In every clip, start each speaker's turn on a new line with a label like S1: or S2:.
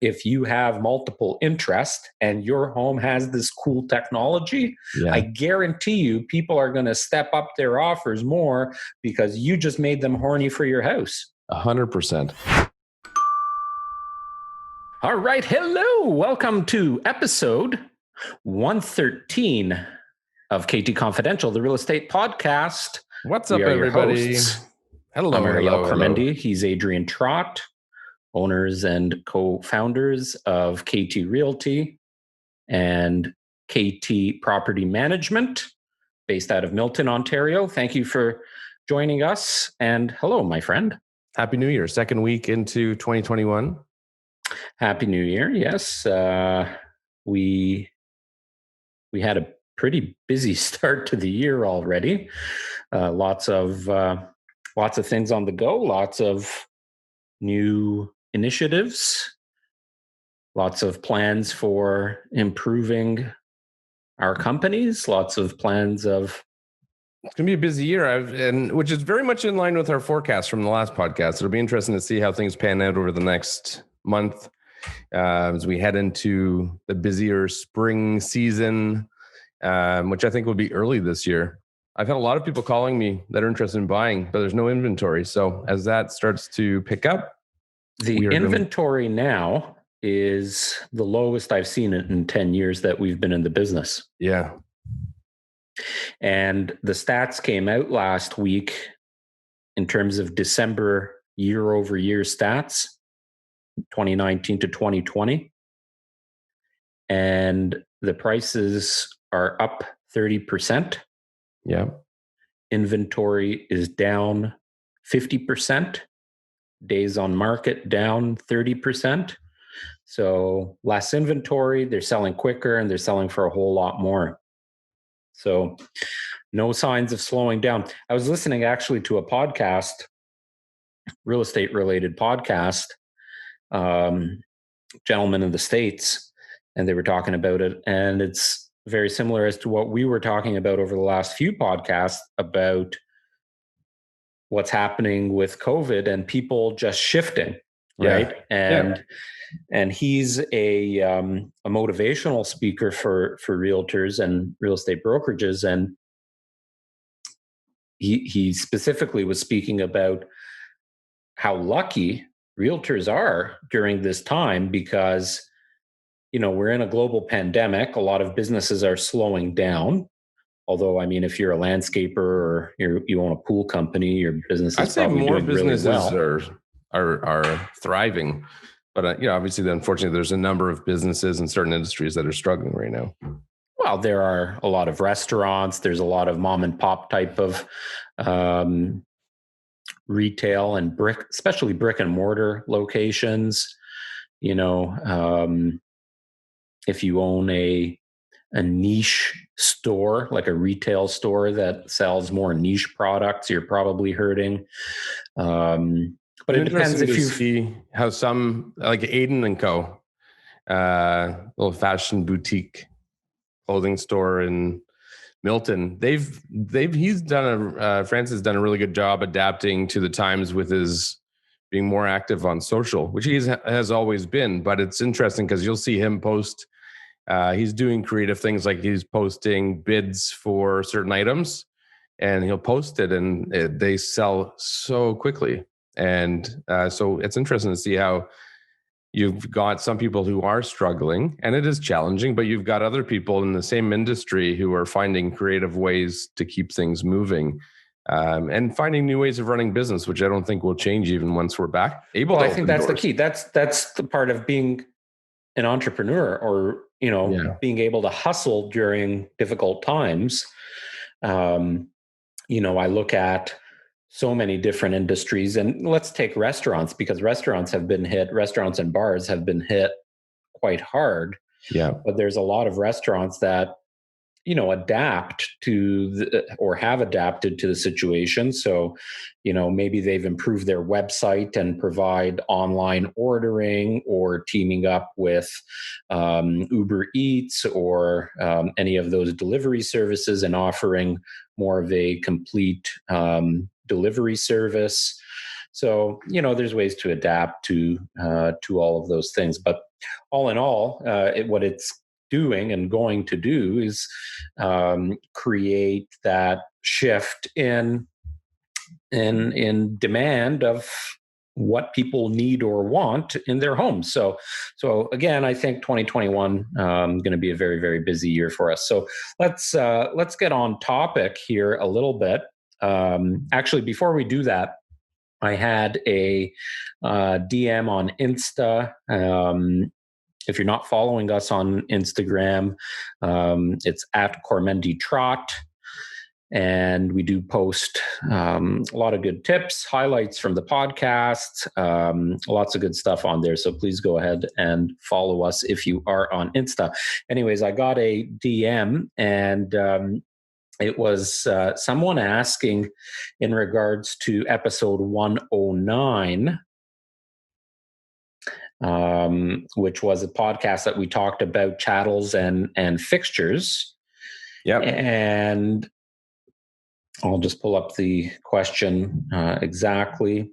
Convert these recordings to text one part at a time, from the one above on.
S1: if you have multiple interests and your home has this cool technology, I guarantee you people are going to step up their offers more because you just made them horny for your house.
S2: 100%.
S1: All right. Hello. Welcome to episode 113 of KT Confidential, the real estate podcast.
S2: What's up, everybody?
S1: Hello. I'm Ariel Cremendi. He's Adrian Trott, owners and co-founders of KT Realty and KT Property Management, based out of Milton, Ontario. Thank you for joining us. And hello, my friend.
S2: Happy New Year. Second week into 2021.
S1: Happy New Year. Yes. We had a pretty busy start to the year already. Lots of things on the go, lots of new initiatives, lots of plans for improving our companies, lots of plans of...
S2: It's going to be a busy year, which is very much in line with our forecast from the last podcast. It'll be interesting to see how things pan out over the next month as we head into the busier spring season, which I think will be early this year. I've had a lot of people calling me that are interested in buying, but there's no inventory. So as that starts to pick up,
S1: the inventory now is the lowest I've seen it in 10 years that we've been in the business.
S2: Yeah.
S1: And the stats came out last week in terms of December year-over-year stats, 2019 to 2020. And the prices are up 30%.
S2: Yeah. Inventory
S1: is down 50%. Days on market down 30%. So less inventory, they're selling quicker, and they're selling for a whole lot more. So no signs of slowing down. I was listening actually to a podcast, real estate related podcast, gentlemen in the States, and they were talking about it. And it's very similar as to what we were talking about over the last few podcasts about what's happening with COVID and people just shifting, right? And he's a motivational speaker for realtors and real estate brokerages, and he specifically was speaking about how lucky realtors are during this time because, you know, we're in a global pandemic. A lot of businesses are slowing down. Although, I mean, if you're a landscaper or you own a pool company, your business is probably doing
S2: businesses
S1: really well.
S2: are thriving. But, obviously, unfortunately, there's a number of businesses in certain industries that are struggling right now.
S1: Well, there are a lot of restaurants. There's a lot of mom and pop type of retail and especially brick and mortar locations. You know, if you own a niche store, like a retail store that sells more niche products, you're probably hurting. But it depends if you
S2: see how some, like Aiden and Co., little fashion boutique clothing store in Milton. Francis has done a really good job adapting to the times with his being more active on social, which he has always been. But it's interesting because you'll see him post. He's doing creative things like he's posting bids for certain items, and he'll post it, and they sell so quickly. And so it's interesting to see how you've got some people who are struggling, and it is challenging, but you've got other people in the same industry who are finding creative ways to keep things moving, and finding new ways of running business, which I don't think will change even once we're back able to.
S1: I think that's the key. That's the part of being an entrepreneur, or being able to hustle during difficult times. I look at so many different industries, and let's take restaurants, because restaurants and bars have been hit quite hard.
S2: Yeah.
S1: But there's a lot of restaurants that, adapt to or have adapted to the situation. So, maybe they've improved their website and provide online ordering, or teaming up with Uber Eats or any of those delivery services and offering more of a complete delivery service. So, there's ways to adapt to all of those things. But all in all, what it's doing and going to do is create that shift in demand of what people need or want in their homes. So again, I think 2021 going to be a very, very busy year for us. So let's get on topic here a little bit. Actually, before we do that, I had a DM on Insta. If you're not following us on Instagram, it's at Cormendi Trot. And we do post a lot of good tips, highlights from the podcast, lots of good stuff on there. So please go ahead and follow us if you are on Insta. Anyways, I got a DM, and it was someone asking in regards to episode 109, which was a podcast that we talked about chattels and fixtures.
S2: Yep.
S1: And I'll just pull up the question exactly.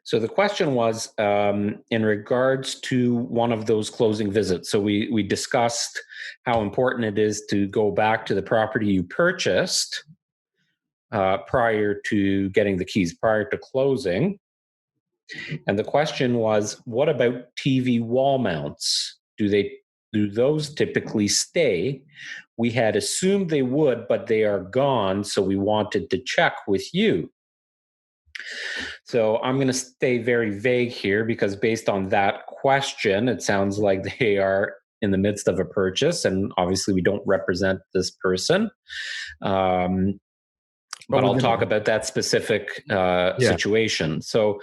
S1: So the question was in regards to one of those closing visits. So we discussed how important it is to go back to the property you purchased prior to getting the keys, prior to closing. And the question was, what about TV wall mounts? Do those typically stay? We had assumed they would, but they are gone. So we wanted to check with you. So I'm going to stay very vague here, because based on that question, it sounds like they are in the midst of a purchase. And obviously we don't represent this person. But I'll talk about that specific situation. So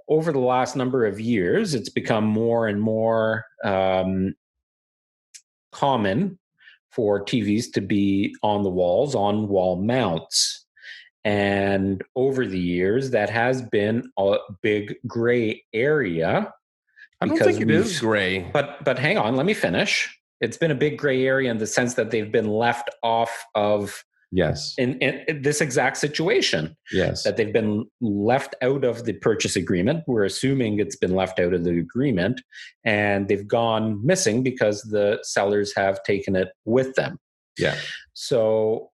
S1: over the last number of years, it's become more and more common for TVs to be on the walls, on wall mounts. And over the years, that has been a big gray area.
S2: I don't think it is gray.
S1: But hang on, let me finish. It's been a big gray area in the sense that they've been left off of in this exact situation.
S2: Yes.
S1: That they've been left out of the purchase agreement. We're assuming it's been left out of the agreement, and they've gone missing because the sellers have taken it with them.
S2: Yeah.
S1: So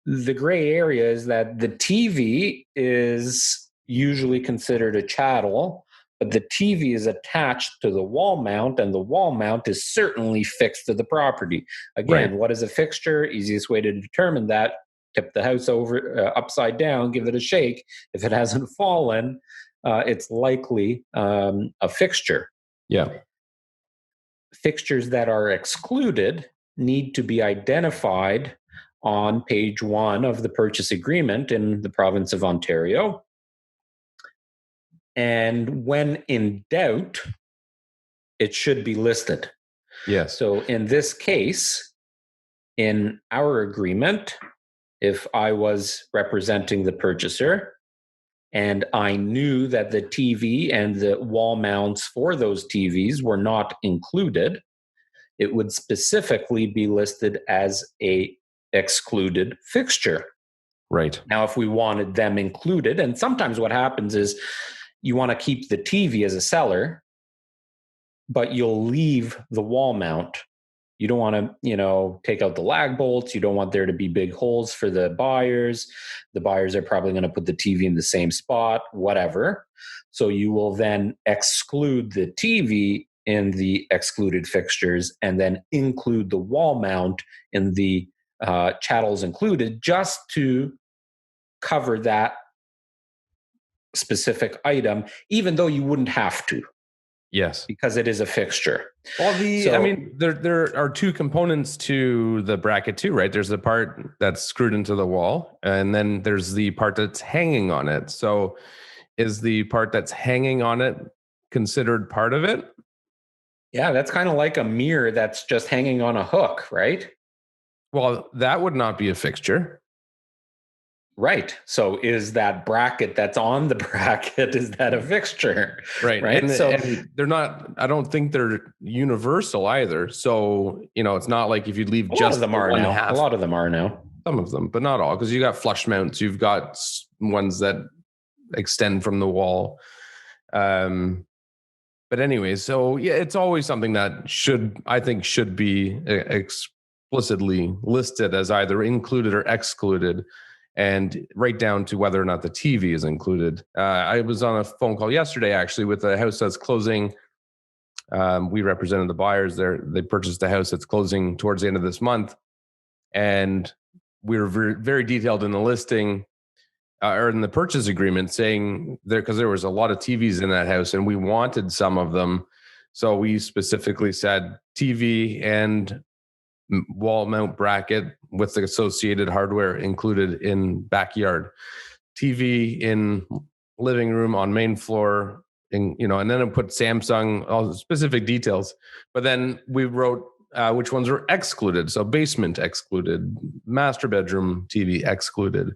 S1: the gray area is that the TV is usually considered a chattel, but the TV is attached to the wall mount, and the wall mount is certainly fixed to the property. Again, What is a fixture? Easiest way to determine that: tip the house over upside down, give it a shake. If it hasn't fallen, it's likely a fixture.
S2: Yeah.
S1: Fixtures that are excluded need to be identified on page 1 of the purchase agreement in the province of Ontario. And when in doubt, it should be listed.
S2: Yes.
S1: So in this case, in our agreement, if I was representing the purchaser and I knew that the TV and the wall mounts for those TVs were not included, it would specifically be listed as a excluded fixture.
S2: Right.
S1: Now, if we wanted them included, and sometimes what happens is you want to keep the TV as a seller, but you'll leave the wall mount. You don't want to, take out the lag bolts. You don't want there to be big holes for the buyers. The buyers are probably going to put the TV in the same spot, whatever. So you will then exclude the TV in the excluded fixtures and then include the wall mount in the chattels included, just to cover that specific item, even though you wouldn't have to.
S2: Yes.
S1: Because it is a fixture.
S2: Well, there are two components to the bracket too, right? There's the part that's screwed into the wall, and then there's the part that's hanging on it. So is the part that's hanging on it considered part of it?
S1: Yeah, that's kind of like a mirror that's just hanging on a hook, right?
S2: Well, that would not be a fixture.
S1: Right. So is that bracket that's on the bracket, is that a fixture?
S2: Right.
S1: Right.
S2: And they're not, I don't think they're universal either. So, it's not like if you leave
S1: just a lot of them are now. A lot of them are now.
S2: Some of them, but not all, because you got flush mounts, you've got, ones that extend from the wall. But anyway, so yeah, it's always something that I think should be explicitly listed as either included or excluded, and right down to whether or not the TV is included. I was on a phone call yesterday, actually, with a house that's closing. We represented the buyers there. They purchased a house that's closing towards the end of this month. And we were very, very detailed in the listing or in the purchase agreement saying because there was a lot of TVs in that house and we wanted some of them. So we specifically said TV and wall mount bracket with the associated hardware included in backyard, TV in living room on main floor, and then I put Samsung, all the specific details. But then we wrote which ones were excluded. So basement excluded, master bedroom TV excluded.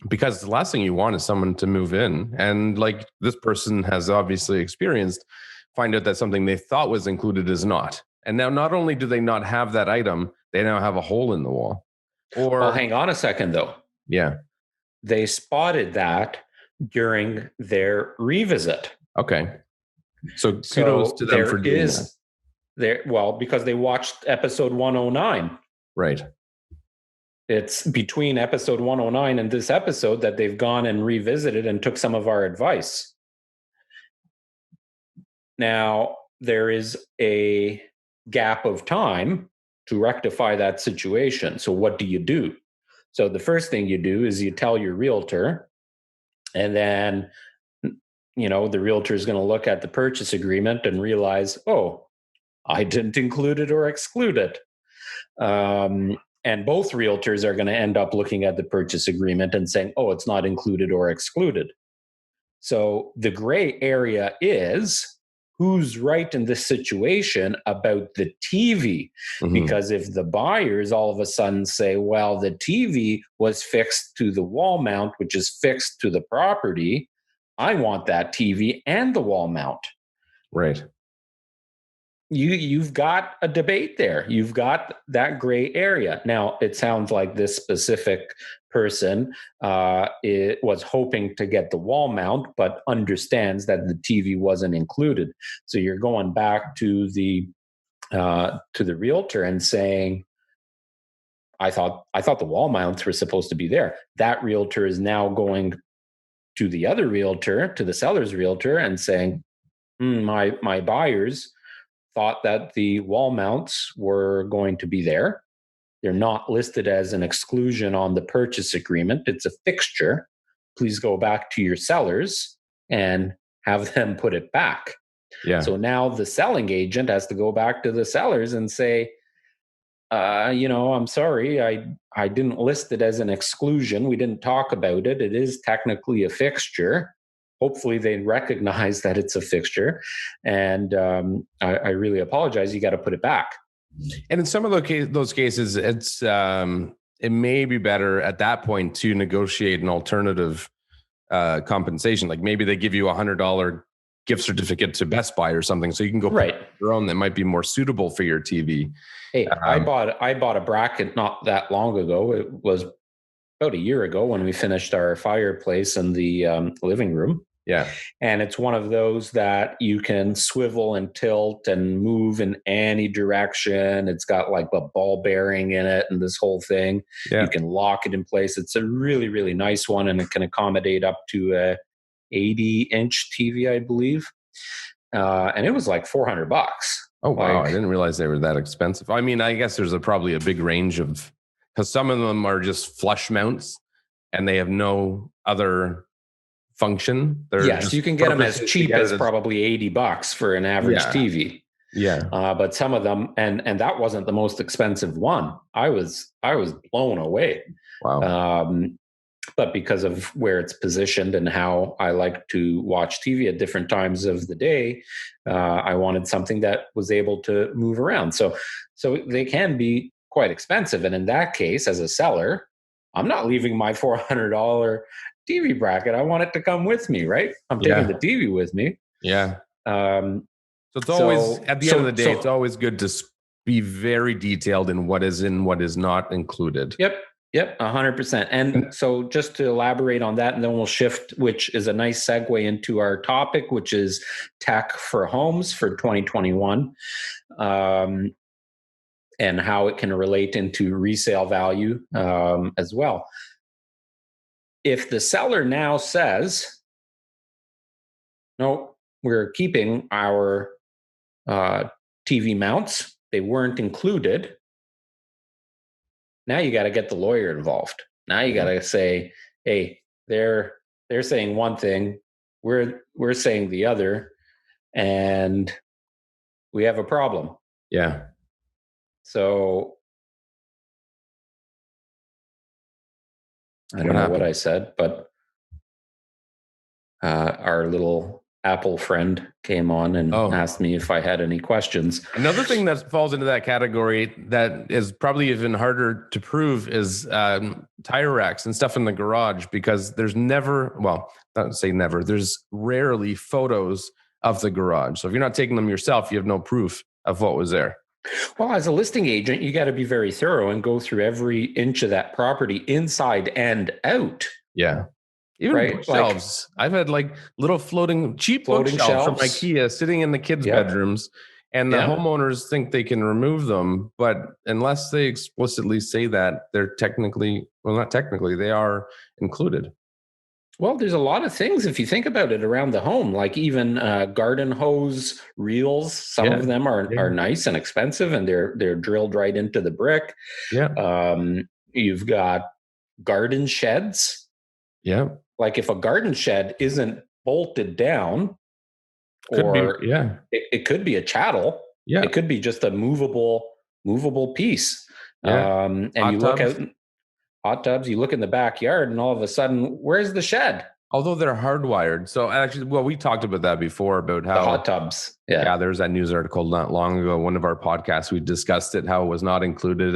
S2: Because the last thing you want is someone to move in and, like this person has obviously experienced, find out that something they thought was included is not. And now not only do they not have that item, they now have a hole in the wall.
S1: Well, hang on a second though.
S2: Yeah.
S1: They spotted that during their revisit.
S2: Okay. So kudos to them for doing that.
S1: Well, because they watched episode 109.
S2: Right.
S1: It's between episode 109 and this episode that they've gone and revisited and took some of our advice. Now, there is a gap of time to rectify that situation. So what do you do? So the first thing you do is you tell your realtor, and then, the realtor is going to look at the purchase agreement and realize, oh, I didn't include it or exclude it. And both realtors are going to end up looking at the purchase agreement and saying, oh, it's not included or excluded. So the gray area is who's right in this situation about the TV. Mm-hmm. Because if the buyers all of a sudden say, well, the TV was fixed to the wall mount, which is fixed to the property, I want that TV and the wall mount.
S2: Right.
S1: You've got a debate there. You've got that gray area. Now, it sounds like this specific person it was hoping to get the wall mount, but understands that the TV wasn't included. So you're going back to the realtor and saying, I thought the wall mounts were supposed to be there. That realtor is now going to the other realtor, to the seller's realtor, and saying, my buyers thought that the wall mounts were going to be there. They're not listed as an exclusion on the purchase agreement. It's a fixture. Please go back to your sellers and have them put it back.
S2: Yeah.
S1: So now the selling agent has to go back to the sellers and say, I'm sorry, I didn't list it as an exclusion. We didn't talk about it. It is technically a fixture. Hopefully they recognize that it's a fixture. And I really apologize. You got to put it back.
S2: And in some of those cases, it's it may be better at that point to negotiate an alternative compensation. Like maybe they give you $100 gift certificate to Best Buy or something, so you can go
S1: right
S2: your own that might be more suitable for your TV.
S1: Hey, I bought a bracket not that long ago. It was about a year ago when we finished our fireplace in the living room.
S2: Yeah.
S1: And it's one of those that you can swivel and tilt and move in any direction. It's got like a ball bearing in it and this whole thing.
S2: Yeah.
S1: You can lock it in place. It's a really, really nice one, and it can accommodate up to a 80-inch TV, I believe. And it was like $400.
S2: Oh, wow. I didn't realize they were that expensive. I mean, I guess there's probably a big range of, because some of them are just flush mounts and they have no other function.
S1: Yes, you can get them as cheap as probably $80 for an average TV.
S2: Yeah.
S1: But some of them, and that wasn't the most expensive one. I was blown away.
S2: Wow.
S1: But because of where it's positioned and how I like to watch TV at different times of the day, I wanted something that was able to move around. So they can be quite expensive. And in that case, as a seller, I'm not leaving my $400 TV bracket. I want it to come with me, right? I'm taking the TV with me.
S2: Yeah. So it's always, at the end of the day, it's always good to be very detailed in what is not included.
S1: Yep. Yep, 100%. And so just to elaborate on that, and then we'll shift, which is a nice segue into our topic, which is tech for homes for 2021, and how it can relate into resale value as well. If the seller now says, no, we're keeping our TV mounts, they weren't included. Now you got to get the lawyer involved. Now you got to say, hey, they're saying one thing, we're saying the other, and we have a problem.
S2: Yeah.
S1: So I don't know what I said, but our little Apple friend came on and asked me if I had any questions.
S2: Another thing that falls into that category that is probably even harder to prove is tire racks and stuff in the garage, because there's never, well, not say never, there's rarely photos of the garage. So if you're not taking them yourself, you have no proof of what was there.
S1: Well, as a listing agent, you got to be very thorough and go through every inch of that property inside and out.
S2: Yeah. Even bookshelves. I've had like little floating bookshelves from IKEA sitting in the kids' bedrooms, and the homeowners think they can remove them. But unless they explicitly say that, they're technically, well, not technically, they are included.
S1: Well, there's a lot of things, if you think about it, around the home, like even garden hose reels. Some of them are nice and expensive, and they're drilled right into the brick.
S2: Yeah.
S1: You've got garden sheds.
S2: Yeah.
S1: Like if a garden shed isn't bolted down, it could be a chattel.
S2: Yeah.
S1: It could be just a movable piece.
S2: Yeah.
S1: And you look out, hot tubs, you look in the backyard, and all of a sudden, where's the shed?
S2: Although they're hardwired. So actually, well, we talked about that before, about how
S1: the hot tubs.
S2: Yeah, there was that news article not long ago. One of our podcasts, we discussed it, how it was not included,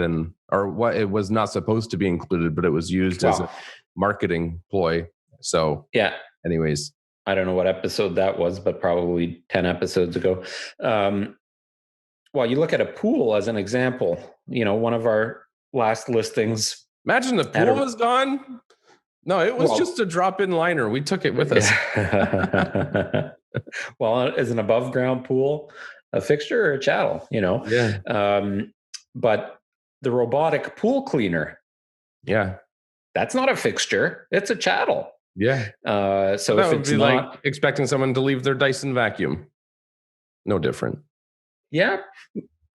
S2: or what it was not supposed to be included, but it was used as a marketing ploy. So
S1: yeah.
S2: Anyways,
S1: I don't know what episode that was, but probably 10 episodes ago. Well, you look at a pool as an example. You know, one of our last listings.
S2: Imagine the pool was gone. No, it was just a drop-in liner. We took it with us.
S1: Well, is an above-ground pool a fixture or a chattel? You know.
S2: Yeah.
S1: But the robotic pool cleaner.
S2: Yeah.
S1: That's not a fixture. It's a chattel.
S2: Yeah.
S1: So if it's not
S2: like expecting someone to leave their Dyson vacuum, no different.
S1: Yeah.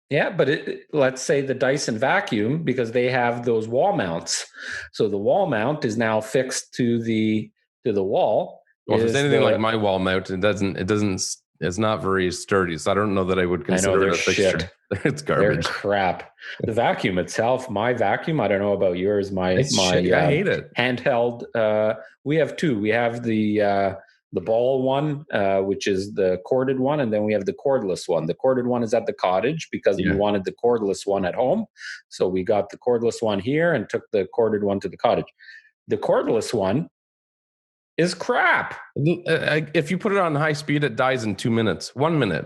S1: Yeah, but let's say the Dyson vacuum, because they have those wall mounts. So the wall mount is now fixed to the wall.
S2: Well, if it's anything like my wall mount, it's not very sturdy. So I don't know that I would consider it a fixture.
S1: Shit.
S2: It's garbage.
S1: They're crap. The vacuum itself, my vacuum, I don't know about yours. I
S2: hate it.
S1: Handheld. We have two. We have the ball one, which is the corded one, and then we have the cordless one. The corded one is at the cottage because we wanted the cordless one at home. So we got the cordless one here and took the corded one to the cottage. The cordless one is crap.
S2: If you put it on high speed, it dies in 2 minutes. 1 minute.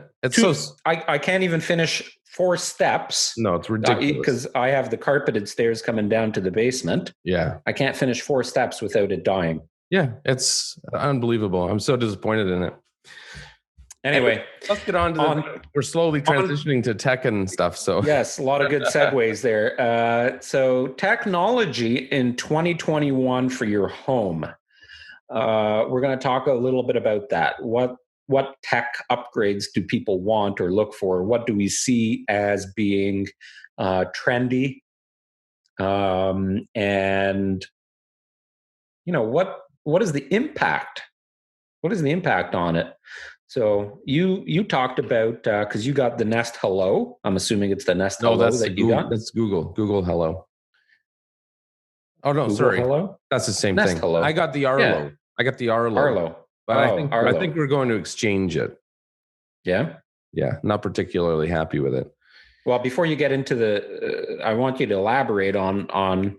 S1: I can't even finish 4 steps.
S2: No, it's ridiculous.
S1: Because I have the carpeted stairs coming down to the basement.
S2: Yeah.
S1: I can't finish 4 steps without it dying.
S2: Yeah, it's unbelievable. I'm so disappointed in it.
S1: Anyway,
S2: let's get on to we're slowly transitioning to tech and stuff. So
S1: yes, a lot of good segues there. So technology in 2021 for your home. We're going to talk a little bit about that. What tech upgrades do people want or look for? What do we see as being trendy? And you know, what is the impact? What is the impact on it? So you talked about because you got the Nest Hello. I'm assuming it's the Nest Hello that you got.
S2: That's Google Hello. Oh no,
S1: Google
S2: sorry.
S1: Hello?
S2: That's the same
S1: Nest
S2: thing.
S1: Hello.
S2: I got the Arlo.
S1: Yeah.
S2: I got the Arlo.
S1: Arlo.
S2: But I think we're going to exchange it.
S1: Yeah.
S2: Yeah. Not particularly happy with it.
S1: Well, before you get into I want you to elaborate on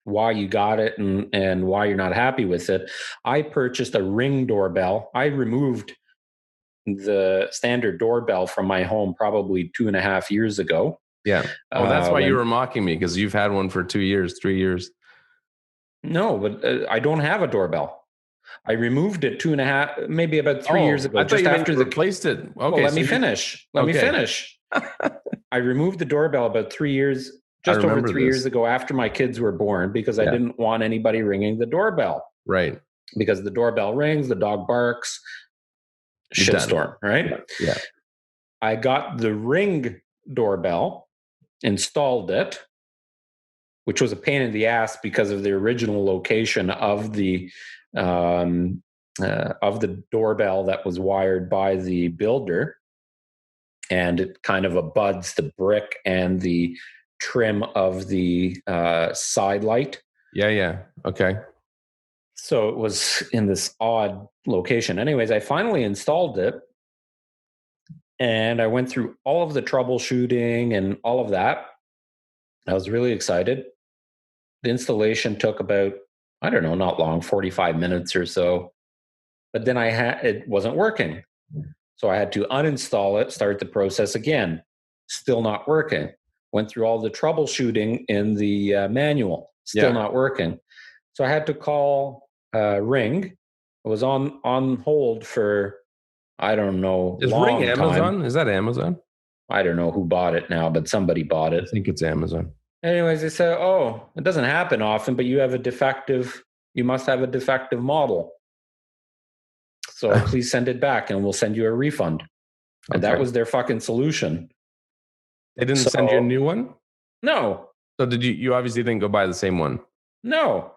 S1: why you got it and why you're not happy with it. I purchased a Ring doorbell. I removed the standard doorbell from my home probably 2.5 years ago.
S2: Yeah. Oh, that's why you were mocking me, because you've had one for 2 years, 3 years.
S1: No, but I don't have a doorbell. I removed it maybe about 3 years ago.
S2: I thought
S1: Just
S2: you meant
S1: after
S2: you replaced it. Okay,
S1: well, let
S2: so
S1: me finish. Let me
S2: okay.
S1: finish. I removed the doorbell about 3 years,
S2: I
S1: just over
S2: remember
S1: 3 years
S2: this.
S1: ago after my kids were born, because I
S2: Yeah.
S1: didn't want anybody ringing the doorbell.
S2: Right.
S1: Because the doorbell rings, the dog barks,
S2: You're done.
S1: shitstorm, right?
S2: Yeah.
S1: I got the Ring doorbell, installed it, which was a pain in the ass because of the original location of the doorbell that was wired by the builder, and it kind of abuts the brick and the trim of the side light.
S2: Yeah. Yeah. Okay.
S1: So it was in this odd location. Anyways, I finally installed it, and I went through all of the troubleshooting and all of that. I was really excited. The installation took about, I don't know, not long, 45 minutes or so. But then it wasn't working. So I had to uninstall it, start the process again. Still not working. Went through all the troubleshooting in the manual. Still not working. So I had to call Ring. I was on hold for, I don't know,
S2: Is Ring
S1: long
S2: Amazon?
S1: time.
S2: Is that Amazon?
S1: I don't know who bought it now, but somebody bought
S2: I
S1: it.
S2: think it's Amazon.
S1: Anyways, they said, "Oh, it doesn't happen often, but you must have a defective model. So please send it back and we'll send you a refund." And that was their fucking solution.
S2: They didn't send you a new one?
S1: No.
S2: So did you obviously didn't go buy the same one?
S1: No.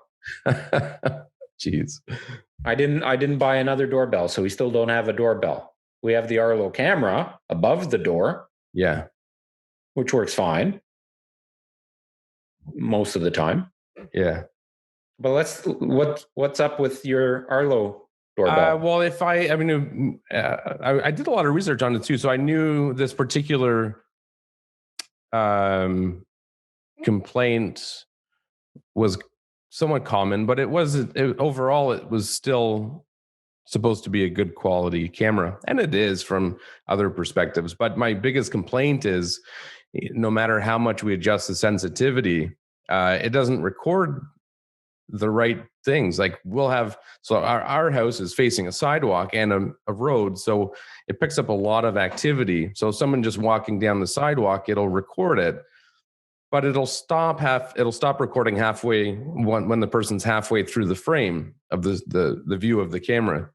S2: Jeez.
S1: I didn't buy another doorbell, so we still don't have a doorbell. We have the Arlo camera above the door.
S2: Yeah.
S1: Which works fine most of the time.
S2: Yeah.
S1: But what's up with your Arlo doorbell?
S2: Well, I did a lot of research on it too, so I knew this particular complaint was somewhat common, but overall it was still supposed to be a good quality camera, and it is from other perspectives. But my biggest complaint is, no matter how much we adjust the sensitivity, it doesn't record the right things. Like our house is facing a sidewalk and a road, so it picks up a lot of activity. So someone just walking down the sidewalk, it'll record it, but it'll stop recording halfway when the person's halfway through the frame of the view of the camera.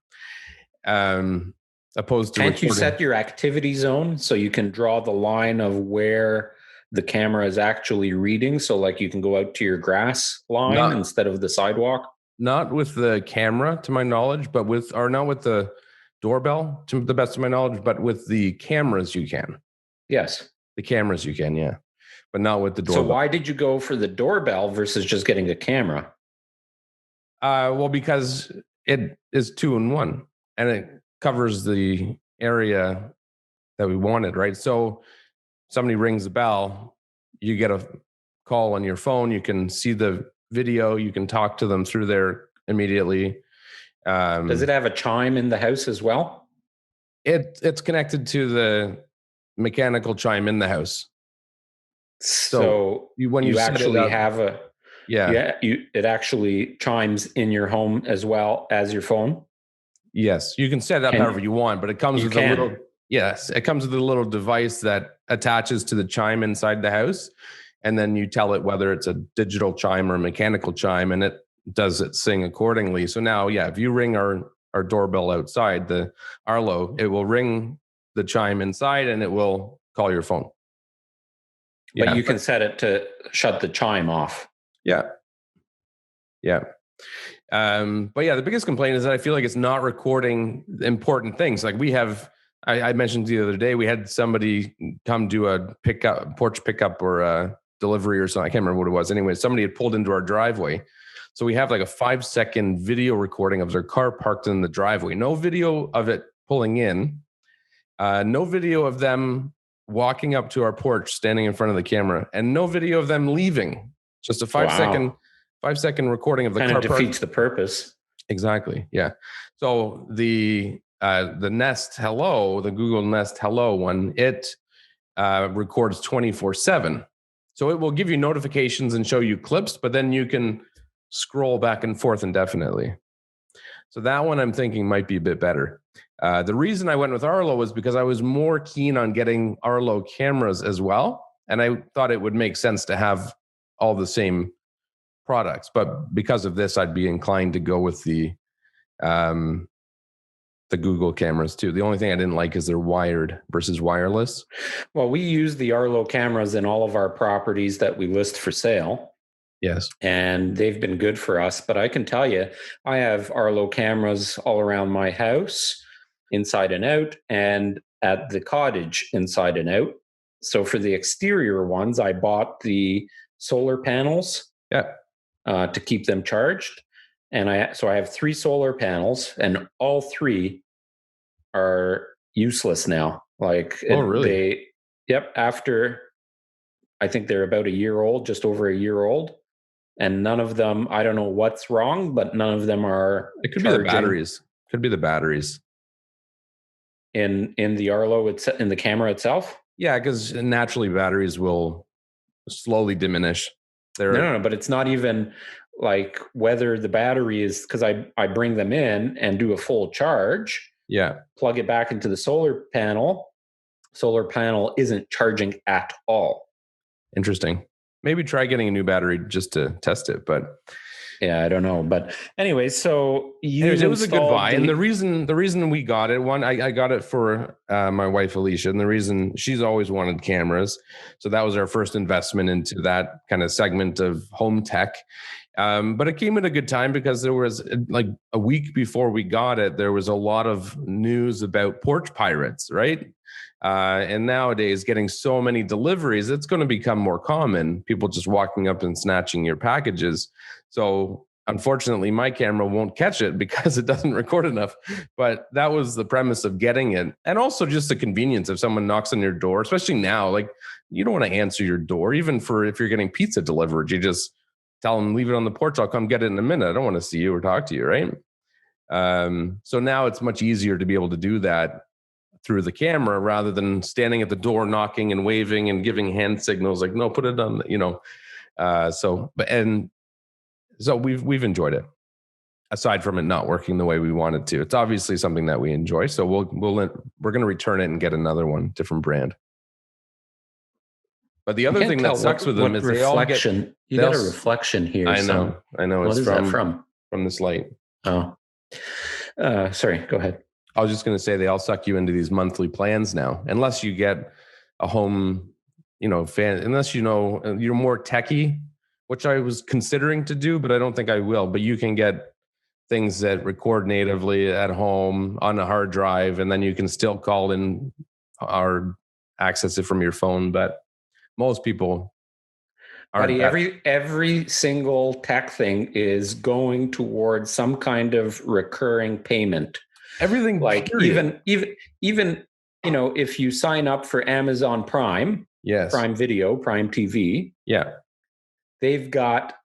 S2: Opposed to
S1: Can't you set your activity zone so you can draw the line of where the camera is actually reading? So like you can go out to your grass line instead of the sidewalk?
S2: Not with the camera, to my knowledge, but not with the doorbell, to the best of my knowledge, but with the cameras you can.
S1: Yes.
S2: The cameras you can, yeah. But not with the doorbell.
S1: So why did you go for the doorbell versus just getting a camera?
S2: Well, because it is 2-in-1 and it covers the area that we wanted, right? So somebody rings the bell, you get a call on your phone, you can see the video, you can talk to them through there immediately.
S1: Does it have a chime in the house as well?
S2: It's connected to the mechanical chime in the house.
S1: So when you actually have it actually chimes in your home as well as your phone?
S2: Yes, you can set it up however you want, but it comes with it comes with a little device that attaches to the chime inside the house, and then you tell it whether it's a digital chime or a mechanical chime, and it does its thing accordingly. So now, if you ring our doorbell outside, the Arlo, it will ring the chime inside and it will call your phone.
S1: But you can set it to shut the chime off.
S2: Yeah. Yeah. But the biggest complaint is that I feel like it's not recording important things. Like I mentioned the other day, we had somebody come do a porch pickup or a delivery or something. I can't remember what it was. Anyway, somebody had pulled into our driveway. So we have like a 5-second video recording of their car parked in the driveway. No video of it pulling in. No video of them walking up to our porch, standing in front of the camera, and no video of them leaving. Just a 5-second recording of the car park.
S1: Kind of defeats the purpose.
S2: Exactly. Yeah. So the Nest Hello, the Google Nest Hello one, it records 24/7. So it will give you notifications and show you clips, but then you can scroll back and forth indefinitely. So that one I'm thinking might be a bit better. The reason I went with Arlo was because I was more keen on getting Arlo cameras as well. And I thought it would make sense to have all the same products. But because of this, I'd be inclined to go with the Google cameras too. The only thing I didn't like is they're wired versus wireless.
S1: Well, we use the Arlo cameras in all of our properties that we list for sale.
S2: Yes.
S1: And they've been good for us. But I can tell you, I have Arlo cameras all around my house, inside and out, and at the cottage, inside and out. So for the exterior ones, I bought the solar panels to keep them charged. And I have 3 solar panels, and all 3 are useless now. Like,
S2: really?
S1: After, I think they're about a year old, just over a year old. And none of them, I don't know what's wrong, but none of them are.
S2: It could be the batteries. Could be the batteries
S1: in the Arlo, in the camera itself.
S2: Yeah, because naturally batteries will slowly diminish.
S1: No, but it's not even like whether the battery is, because I bring them in and do a full charge.
S2: Yeah.
S1: Plug it back into the solar panel. Solar panel isn't charging at all.
S2: Interesting. Maybe try getting a new battery just to test it, but
S1: yeah, I don't know. But anyway, so
S2: it was a good buy. And the reason we got it, I got it for my wife, Alicia. And the reason, she's always wanted cameras. So that was our first investment into that kind of segment of home tech. But it came at a good time because there was, like, a week before we got it, there was a lot of news about porch pirates, right? And nowadays, getting so many deliveries, it's going to become more common. People just walking up and snatching your packages. So unfortunately, my camera won't catch it because it doesn't record enough. But that was the premise of getting it. And also just the convenience if someone knocks on your door, especially now, like, you don't want to answer your door, even for if you're getting pizza delivered. You just tell them, leave it on the porch. I'll come get it in a minute. I don't want to see you or talk to you, right? So now it's much easier to be able to do that through the camera rather than standing at the door, knocking and waving and giving hand signals like, no, put it on, so we've enjoyed it, aside from it not working the way we wanted to. It's obviously something that we enjoy. So we're going to return it and get another one, different brand. But the other thing that sucks with them is they all get,
S1: you got a reflection here.
S2: I know.
S1: What is that from?
S2: From this light.
S1: Oh, sorry. Go ahead.
S2: I was just going to say they all suck you into these monthly plans now, unless you get a home, fan, unless you're more techie, which I was considering to do, but I don't think I will. But you can get things that record natively at home on a hard drive, and then you can still call in or access it from your phone. But most people
S1: aren't. Buddy, every single tech thing is going towards some kind of recurring payment.
S2: Everything,
S1: like period. even if you sign up for Amazon Prime,
S2: yes,
S1: Prime Video, Prime TV,
S2: yeah,
S1: they've got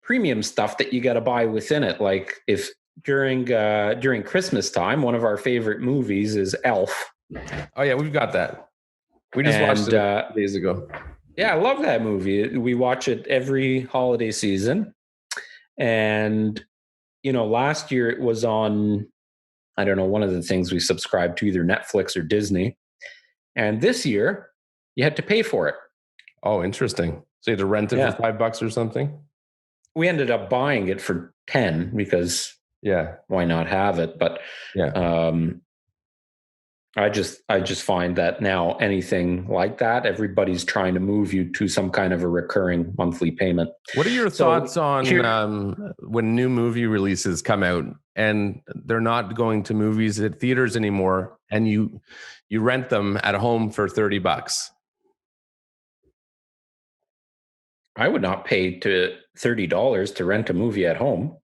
S1: premium stuff that you got to buy within it. Like if during Christmas time, one of our favorite movies is Elf.
S2: Oh yeah, we've got that. We just watched it days ago.
S1: Yeah, I love that movie. We watch it every holiday season, and last year it was on, I don't know, one of the things we subscribed to, either Netflix or Disney. And this year, you had to pay for it.
S2: Oh, interesting. So you had to rent it for $5 or something?
S1: We ended up buying it for 10 because why not have it? But I just find that now anything like that, everybody's trying to move you to some kind of a recurring monthly payment.
S2: What are your thoughts on when new movie releases come out and they're not going to movies at theaters anymore, and you rent them at home for $30?
S1: I would not pay to $30 to rent a movie at home.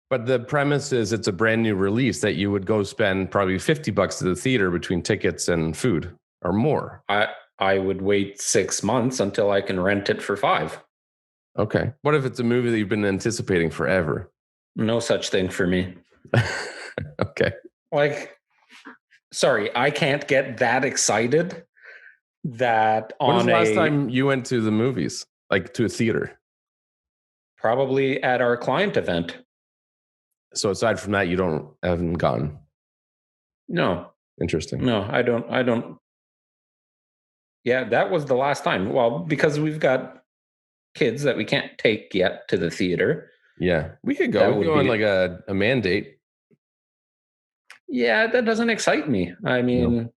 S2: But the premise is it's a brand new release that you would go spend probably $50 to the theater between tickets and food or more.
S1: I would wait 6 months until I can rent it for $5.
S2: Okay. What if it's a movie that you've been anticipating forever?
S1: No such thing for me.
S2: Okay.
S1: Like, sorry, I can't get that excited that on
S2: When was the last time you went to the movies, like to a theater?
S1: Probably at our client event.
S2: So aside from that, you haven't gone.
S1: No.
S2: Interesting.
S1: No, I don't. Yeah, that was the last time. Well, because we've got kids that we can't take yet to the theater.
S2: Yeah, we could go.
S1: That
S2: We could
S1: would
S2: go on
S1: be
S2: like a mandate.
S1: Yeah, that doesn't excite me. I mean,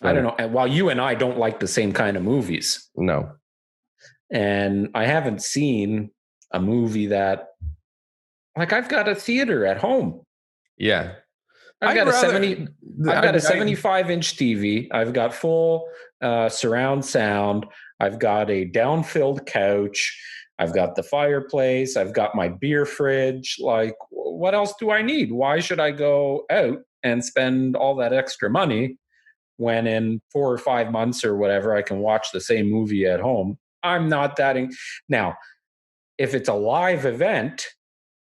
S2: No,
S1: I don't know. While you and I don't like the same kind of movies.
S2: No.
S1: And I haven't seen a movie that, like, I've got a theater at home.
S2: Yeah.
S1: I've got a 75-inch TV. I've got full surround sound. I've got a down-filled couch. I've got the fireplace. I've got my beer fridge. Like, what else do I need? Why should I go out and spend all that extra money when in 4 or 5 months or whatever I can watch the same movie at home? I'm not that. Now, if it's a live event,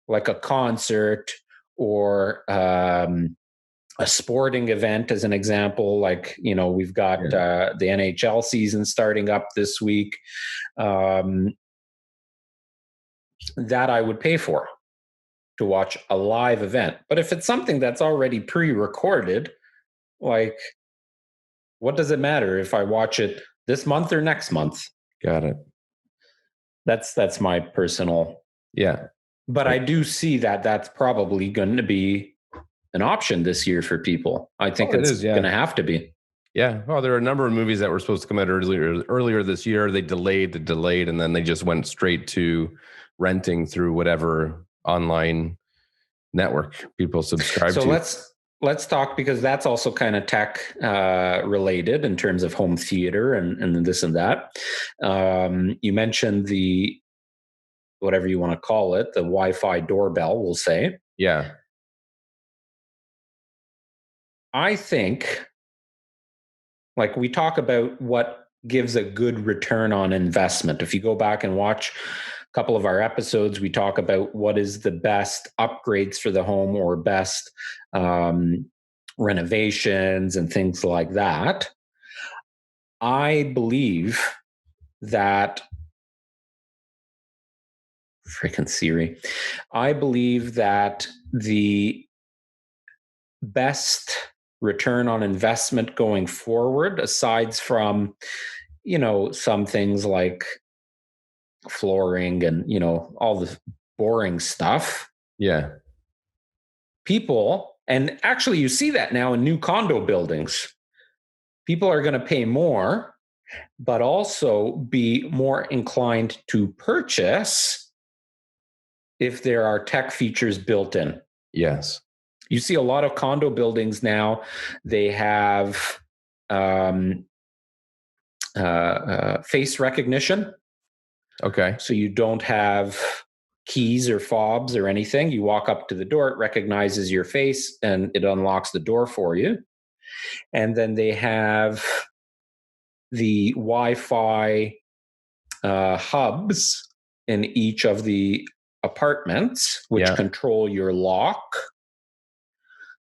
S1: like a concert or a sporting event, as an example, like, we've got the NHL season starting up this week, that I would pay for to watch a live event. But if it's something that's already pre-recorded, like, what does it matter if I watch it this month or next month?
S2: Got it.
S1: That's my personal.
S2: Yeah.
S1: But I do see that that's probably going to be an option this year for people. I think it's going to have to be.
S2: Yeah. Well, there are a number of movies that were supposed to come out earlier this year. They delayed, and then they just went straight to renting through whatever online network people subscribe to.
S1: So let's talk, because that's also kind of tech related in terms of home theater and this and that. You mentioned the, whatever you want to call it, the Wi-Fi doorbell, we'll say.
S2: Yeah.
S1: I think, like, we talk about what gives a good return on investment. If you go back and watch a couple of our episodes, we talk about what is the best upgrades for the home or best renovations and things like that. I believe that freaking Siri. I believe that the best return on investment going forward, aside from, some things like flooring and, all the boring stuff.
S2: Yeah.
S1: People, and actually you see that now in new condo buildings, people are going to pay more, but also be more inclined to purchase if there are tech features built in.
S2: Yes.
S1: You see a lot of condo buildings now, they have face recognition.
S2: Okay.
S1: So you don't have keys or fobs or anything. You walk up to the door, it recognizes your face, and it unlocks the door for you. And then they have the Wi-Fi hubs in each of the apartments, which control your lock.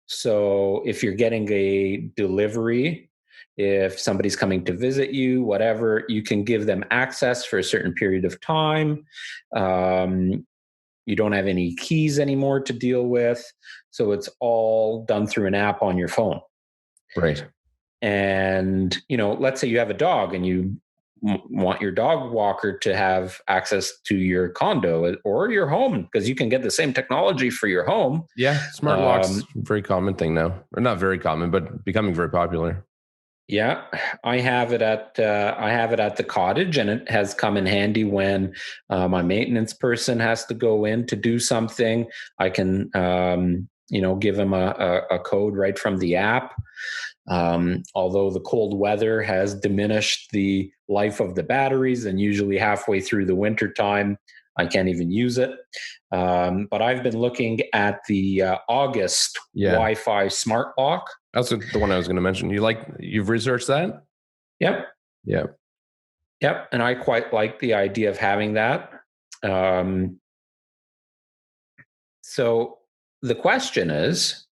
S1: So if you're getting a delivery, if somebody's coming to visit you, whatever, you can give them access for a certain period of time. You don't have any keys anymore to deal with. So it's all done through an app on your phone.
S2: Right.
S1: And, let's say you have a dog and you want your dog walker to have access to your condo or your home, because you can get the same technology for your home.
S2: Yeah. Smart locks, very common thing now, or not very common, but becoming very popular.
S1: Yeah, I have it at the cottage, and it has come in handy when my maintenance person has to go in to do something. I can give him a code right from the app. Although the cold weather has diminished the life of the batteries, and usually halfway through the winter time, I can't even use it. But I've been looking at the August Wi-Fi smart lock.
S2: That's the one I was going to mention. You've researched that?
S1: Yep.
S2: Yeah.
S1: Yep. And I quite like the idea of having that. So the question is,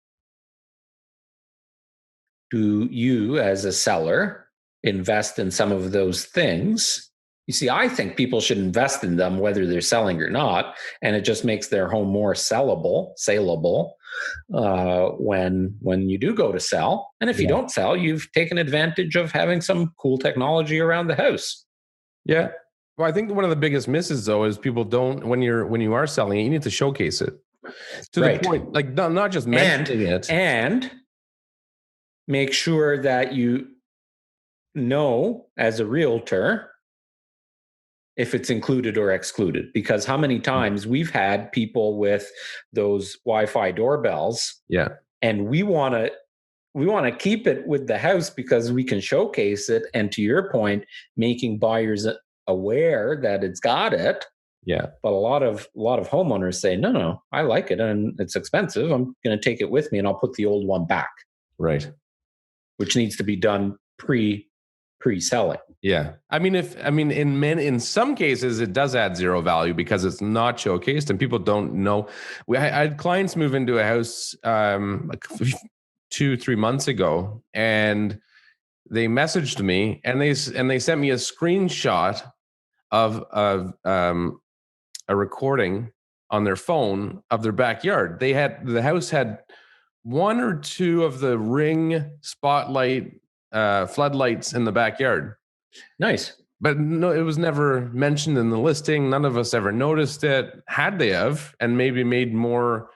S1: do you as a seller invest in some of those things You see, I think people should invest in them whether they're selling or not, and it just makes their home more saleable when you do go to sell. And if you don't sell, you've taken advantage of having some cool technology around the house.
S2: Yeah. Well, I think one of the biggest misses though is people don't when you are selling it, you need to showcase it to the
S1: Right.
S2: point, like not just mentioning it.
S1: And make sure that you know as a realtor if it's included or excluded, because how many times we've had people with those Wi-Fi doorbells, and we want to keep it with the house because we can showcase it, and to your point, making buyers aware that it's got it. But a lot of homeowners say, no, I like it and it's expensive, I'm going to take it with me and I'll put the old one back,
S2: right,
S1: which needs to be done pre-selling.
S2: Yeah. I mean, in some cases, it does add zero value because it's not showcased and people don't know. I had clients move into a house like 2-3 months ago, and they messaged me and they sent me a screenshot of a recording on their phone of their backyard. The house had one or two of the Ring spotlight floodlights in the backyard.
S1: Nice.
S2: But no, it was never mentioned in the listing. None of us ever noticed it. Had they have, and maybe made more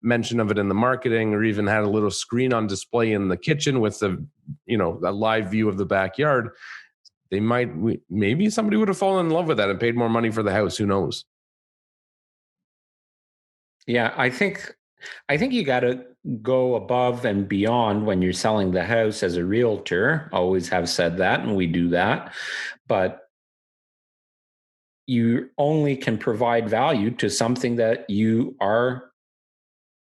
S2: mention of it in the marketing, or even had a little screen on display in the kitchen with a live view of the backyard, maybe somebody would have fallen in love with that and paid more money for the house. Who knows?
S1: Yeah, I think you got to go above and beyond when you're selling the house as a realtor. Always have said that, and we do that. But you only can provide value to something that you are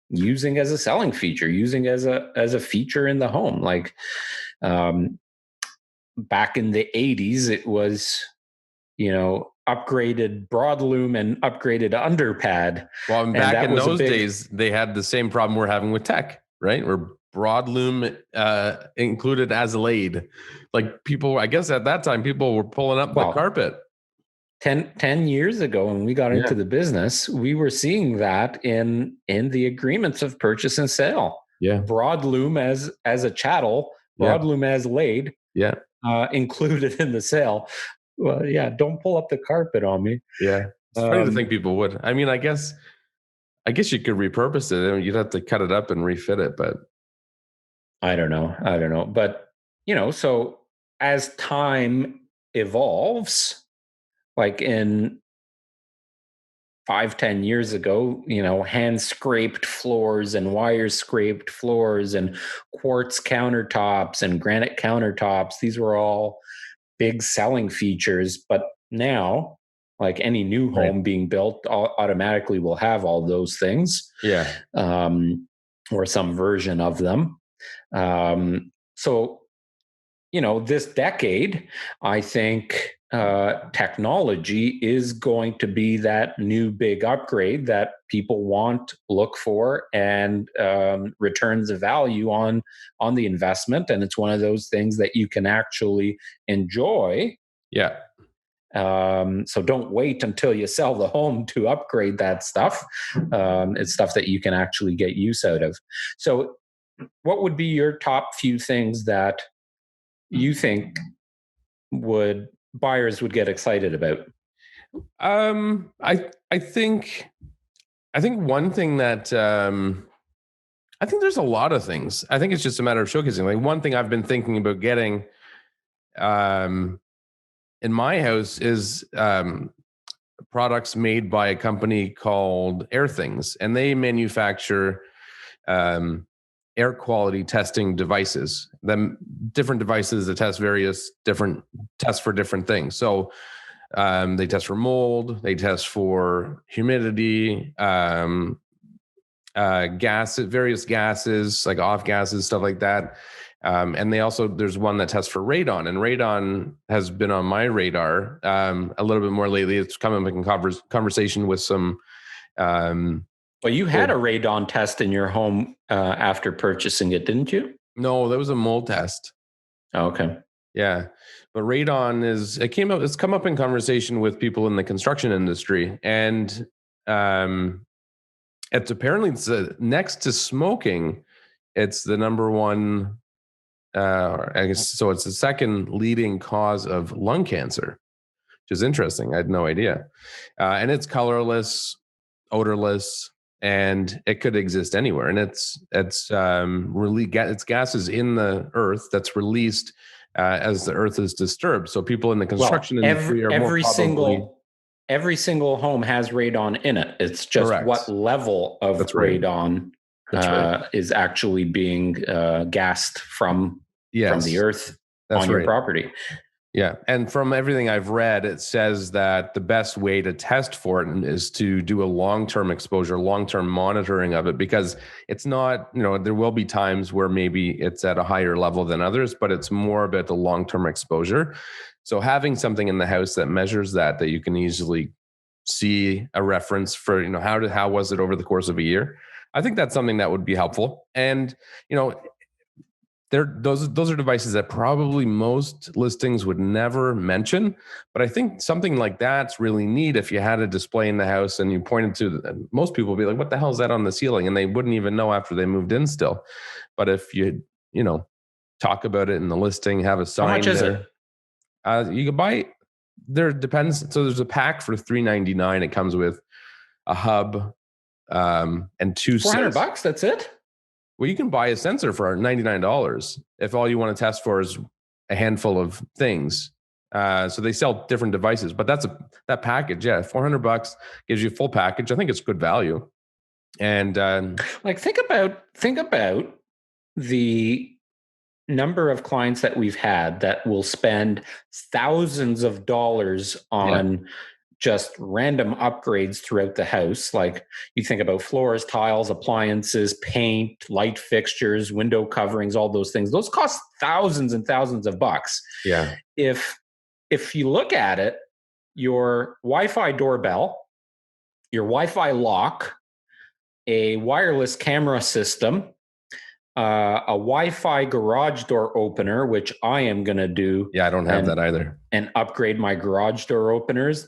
S1: using as a selling feature, using as a feature in the home. Like back in the 80s, it was, upgraded broadloom and upgraded underpad.
S2: Well, and back in those days, they had the same problem we're having with tech, right? Where broadloom included as laid. Like people, I guess at that time, people were pulling up the carpet.
S1: 10 years ago, when we got into the business, we were seeing that in the agreements of purchase and sale. Broadloom as a chattel, broadloom as laid, included in the sale. Well, don't pull up the carpet on me.
S2: Yeah, it's funny to think people would. I mean, I guess you could repurpose it. I mean, you'd have to cut it up and refit it, but
S1: I don't know. But so as time evolves, like in 5-10 years ago, hand scraped floors and wire scraped floors and quartz countertops and granite countertops, these were all big selling features. But now, like any new home being built, automatically will have all those things, or some version of them. So this decade, I think technology is going to be that new big upgrade that people want, look for, and returns the value on the investment. And it's one of those things that you can actually enjoy. So don't wait until you sell the home to upgrade that stuff. It's stuff that you can actually get use out of. So what would be your top few things that you think buyers would get excited about?
S2: I think one thing that I think there's a lot of things. I think it's just a matter of showcasing. Like one thing I've been thinking about getting in my house is products made by a company called Airthings, and they manufacture air quality testing devices. Them different devices that test various different tests for different things. So they test for mold, they test for humidity, various gases like off gases, stuff like that. And there's one that tests for radon, and radon has been on my radar a little bit more lately. It's come up in conversation with some.
S1: Well, you had a radon test in your home after purchasing it, didn't you?
S2: No, that was a mold test.
S1: Oh, okay.
S2: Yeah. But radon it's come up in conversation with people in the construction industry. And it's apparently next to smoking, it's the number one, I guess, so it's the second leading cause of lung cancer, which is interesting. I had no idea. And it's colorless, odorless, and it could exist anywhere. And it's gases in the earth that's released as the earth is disturbed. So people in the
S1: Well,
S2: construction industry are more probably
S1: every single home has radon in it. It's just
S2: correct.
S1: what level of
S2: That's right.
S1: radon
S2: That's right.
S1: is actually being gassed from the
S2: Yes,
S1: earth
S2: that's
S1: on your
S2: right.
S1: property.
S2: Yeah. And from everything I've read, it says that the best way to test for it is to do a long-term exposure, long-term monitoring of it, because it's not, there will be times where maybe it's at a higher level than others, but it's more about the long-term exposure. So having something in the house that measures that you can easily see a reference for, how was it over the course of a year? I think that's something that would be helpful. And, those are devices that probably most listings would never mention, but I think something like that's really neat. If you had a display in the house and you pointed to, most people would be like, "What the hell is that on the ceiling?" And they wouldn't even know after they moved in still. But if talk about it in the listing, have a
S1: How much
S2: sign
S1: is
S2: there,
S1: it?
S2: you can buy. There depends. So there's a pack for $399. It comes with a hub and two
S1: $400. That's it.
S2: Well, you can buy a sensor for $99 if all you want to test for is a handful of things. So they sell different devices, but that package, yeah, $400 gives you a full package. I think it's good value. And
S1: think about the number of clients that we've had that will spend thousands of dollars on just random upgrades throughout the house. Like you think about floors, tiles, appliances, paint, light fixtures, window coverings, all those things. Those cost thousands and thousands of bucks.
S2: Yeah.
S1: If you look at it, your Wi-Fi doorbell, your Wi-Fi lock, a wireless camera system, a Wi-Fi garage door opener, which I am going to do.
S2: Yeah, I don't have that either.
S1: And upgrade my garage door openers.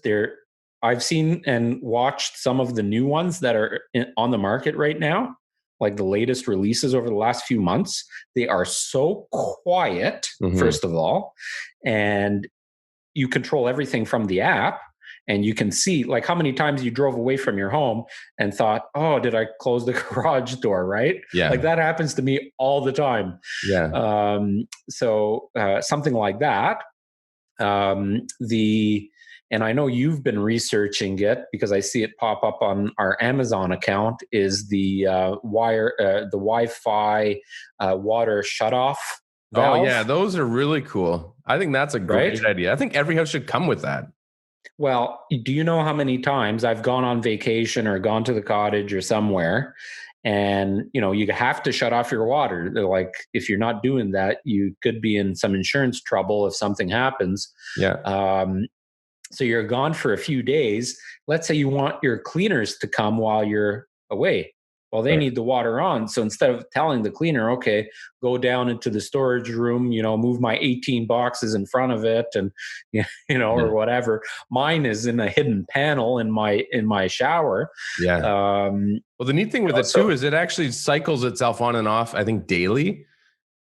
S1: I've seen and watched some of the new ones that are on the market right now, like the latest releases over the last few months. They are so quiet, first of all, and you control everything from the app. And you can see like how many times you drove away from your home and thought, "Oh, did I close the garage door?" Right?
S2: Yeah.
S1: Like that happens to me all the time.
S2: Yeah.
S1: So something like that. And I know you've been researching it because I see it pop up on our Amazon account. Is the the Wi-Fi water shutoff valve?
S2: Oh yeah, those are really cool. I think that's a great idea. I think every house should come with that.
S1: Well, do you know how many times I've gone on vacation or gone to the cottage or somewhere, and you have to shut off your water? They're like, if you're not doing that, you could be in some insurance trouble if something happens.
S2: Yeah.
S1: So you're gone for a few days. Let's say you want your cleaners to come while you're away. Well, they need the water on. So instead of telling the cleaner, okay, go down into the storage room, move my 18 boxes in front of it and, or whatever, mine is in a hidden panel in my shower.
S2: Yeah. Well, the neat thing with it too is it actually cycles itself on and off, I think, daily.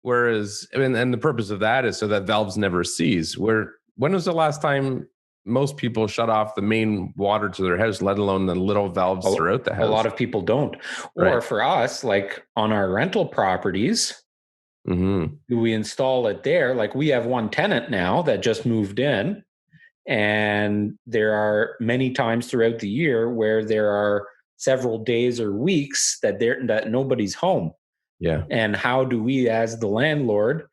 S2: Whereas, and the purpose of that is so that valves never seize. When was the last time most people shut off the main water to their house, let alone the little valves throughout the house?
S1: A lot of people don't. Or for us, like on our rental properties, we install it there. Like we have one tenant now that just moved in, and there are many times throughout the year where there are several days or weeks that nobody's home.
S2: Yeah.
S1: And how do we, as the landlord,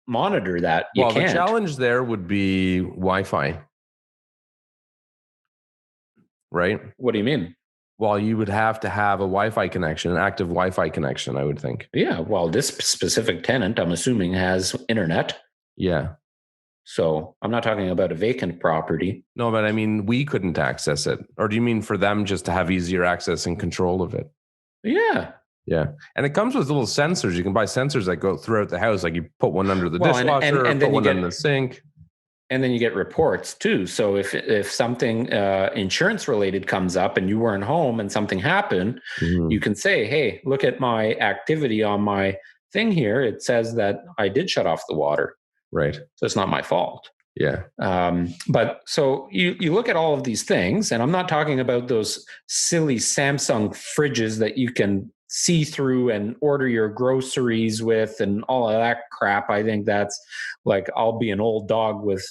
S1: monitor that?
S2: Well, the challenge there would be Wi-Fi, right?
S1: What do you mean?
S2: Well, you would have to have a Wi-Fi connection, an active Wi-Fi connection, I would think.
S1: Yeah. Well, this specific tenant, I'm assuming, has internet.
S2: Yeah.
S1: So I'm not talking about a vacant property.
S2: No, but I mean, we couldn't access it. Or do you mean for them just to have easier access and control of it?
S1: Yeah.
S2: Yeah. And it comes with little sensors. You can buy sensors that go throughout the house. Like you put one under the dishwasher, or put one in the sink.
S1: And then you get reports too. So if something insurance related comes up and you weren't home and something happened, you can say, hey, look at my activity on my thing here. It says that I did shut off the water.
S2: Right.
S1: So it's not my fault.
S2: Yeah.
S1: But so you look at all of these things, and I'm not talking about those silly Samsung fridges that you can see through and order your groceries with and all of that crap. I think that's like, I'll be an old dog with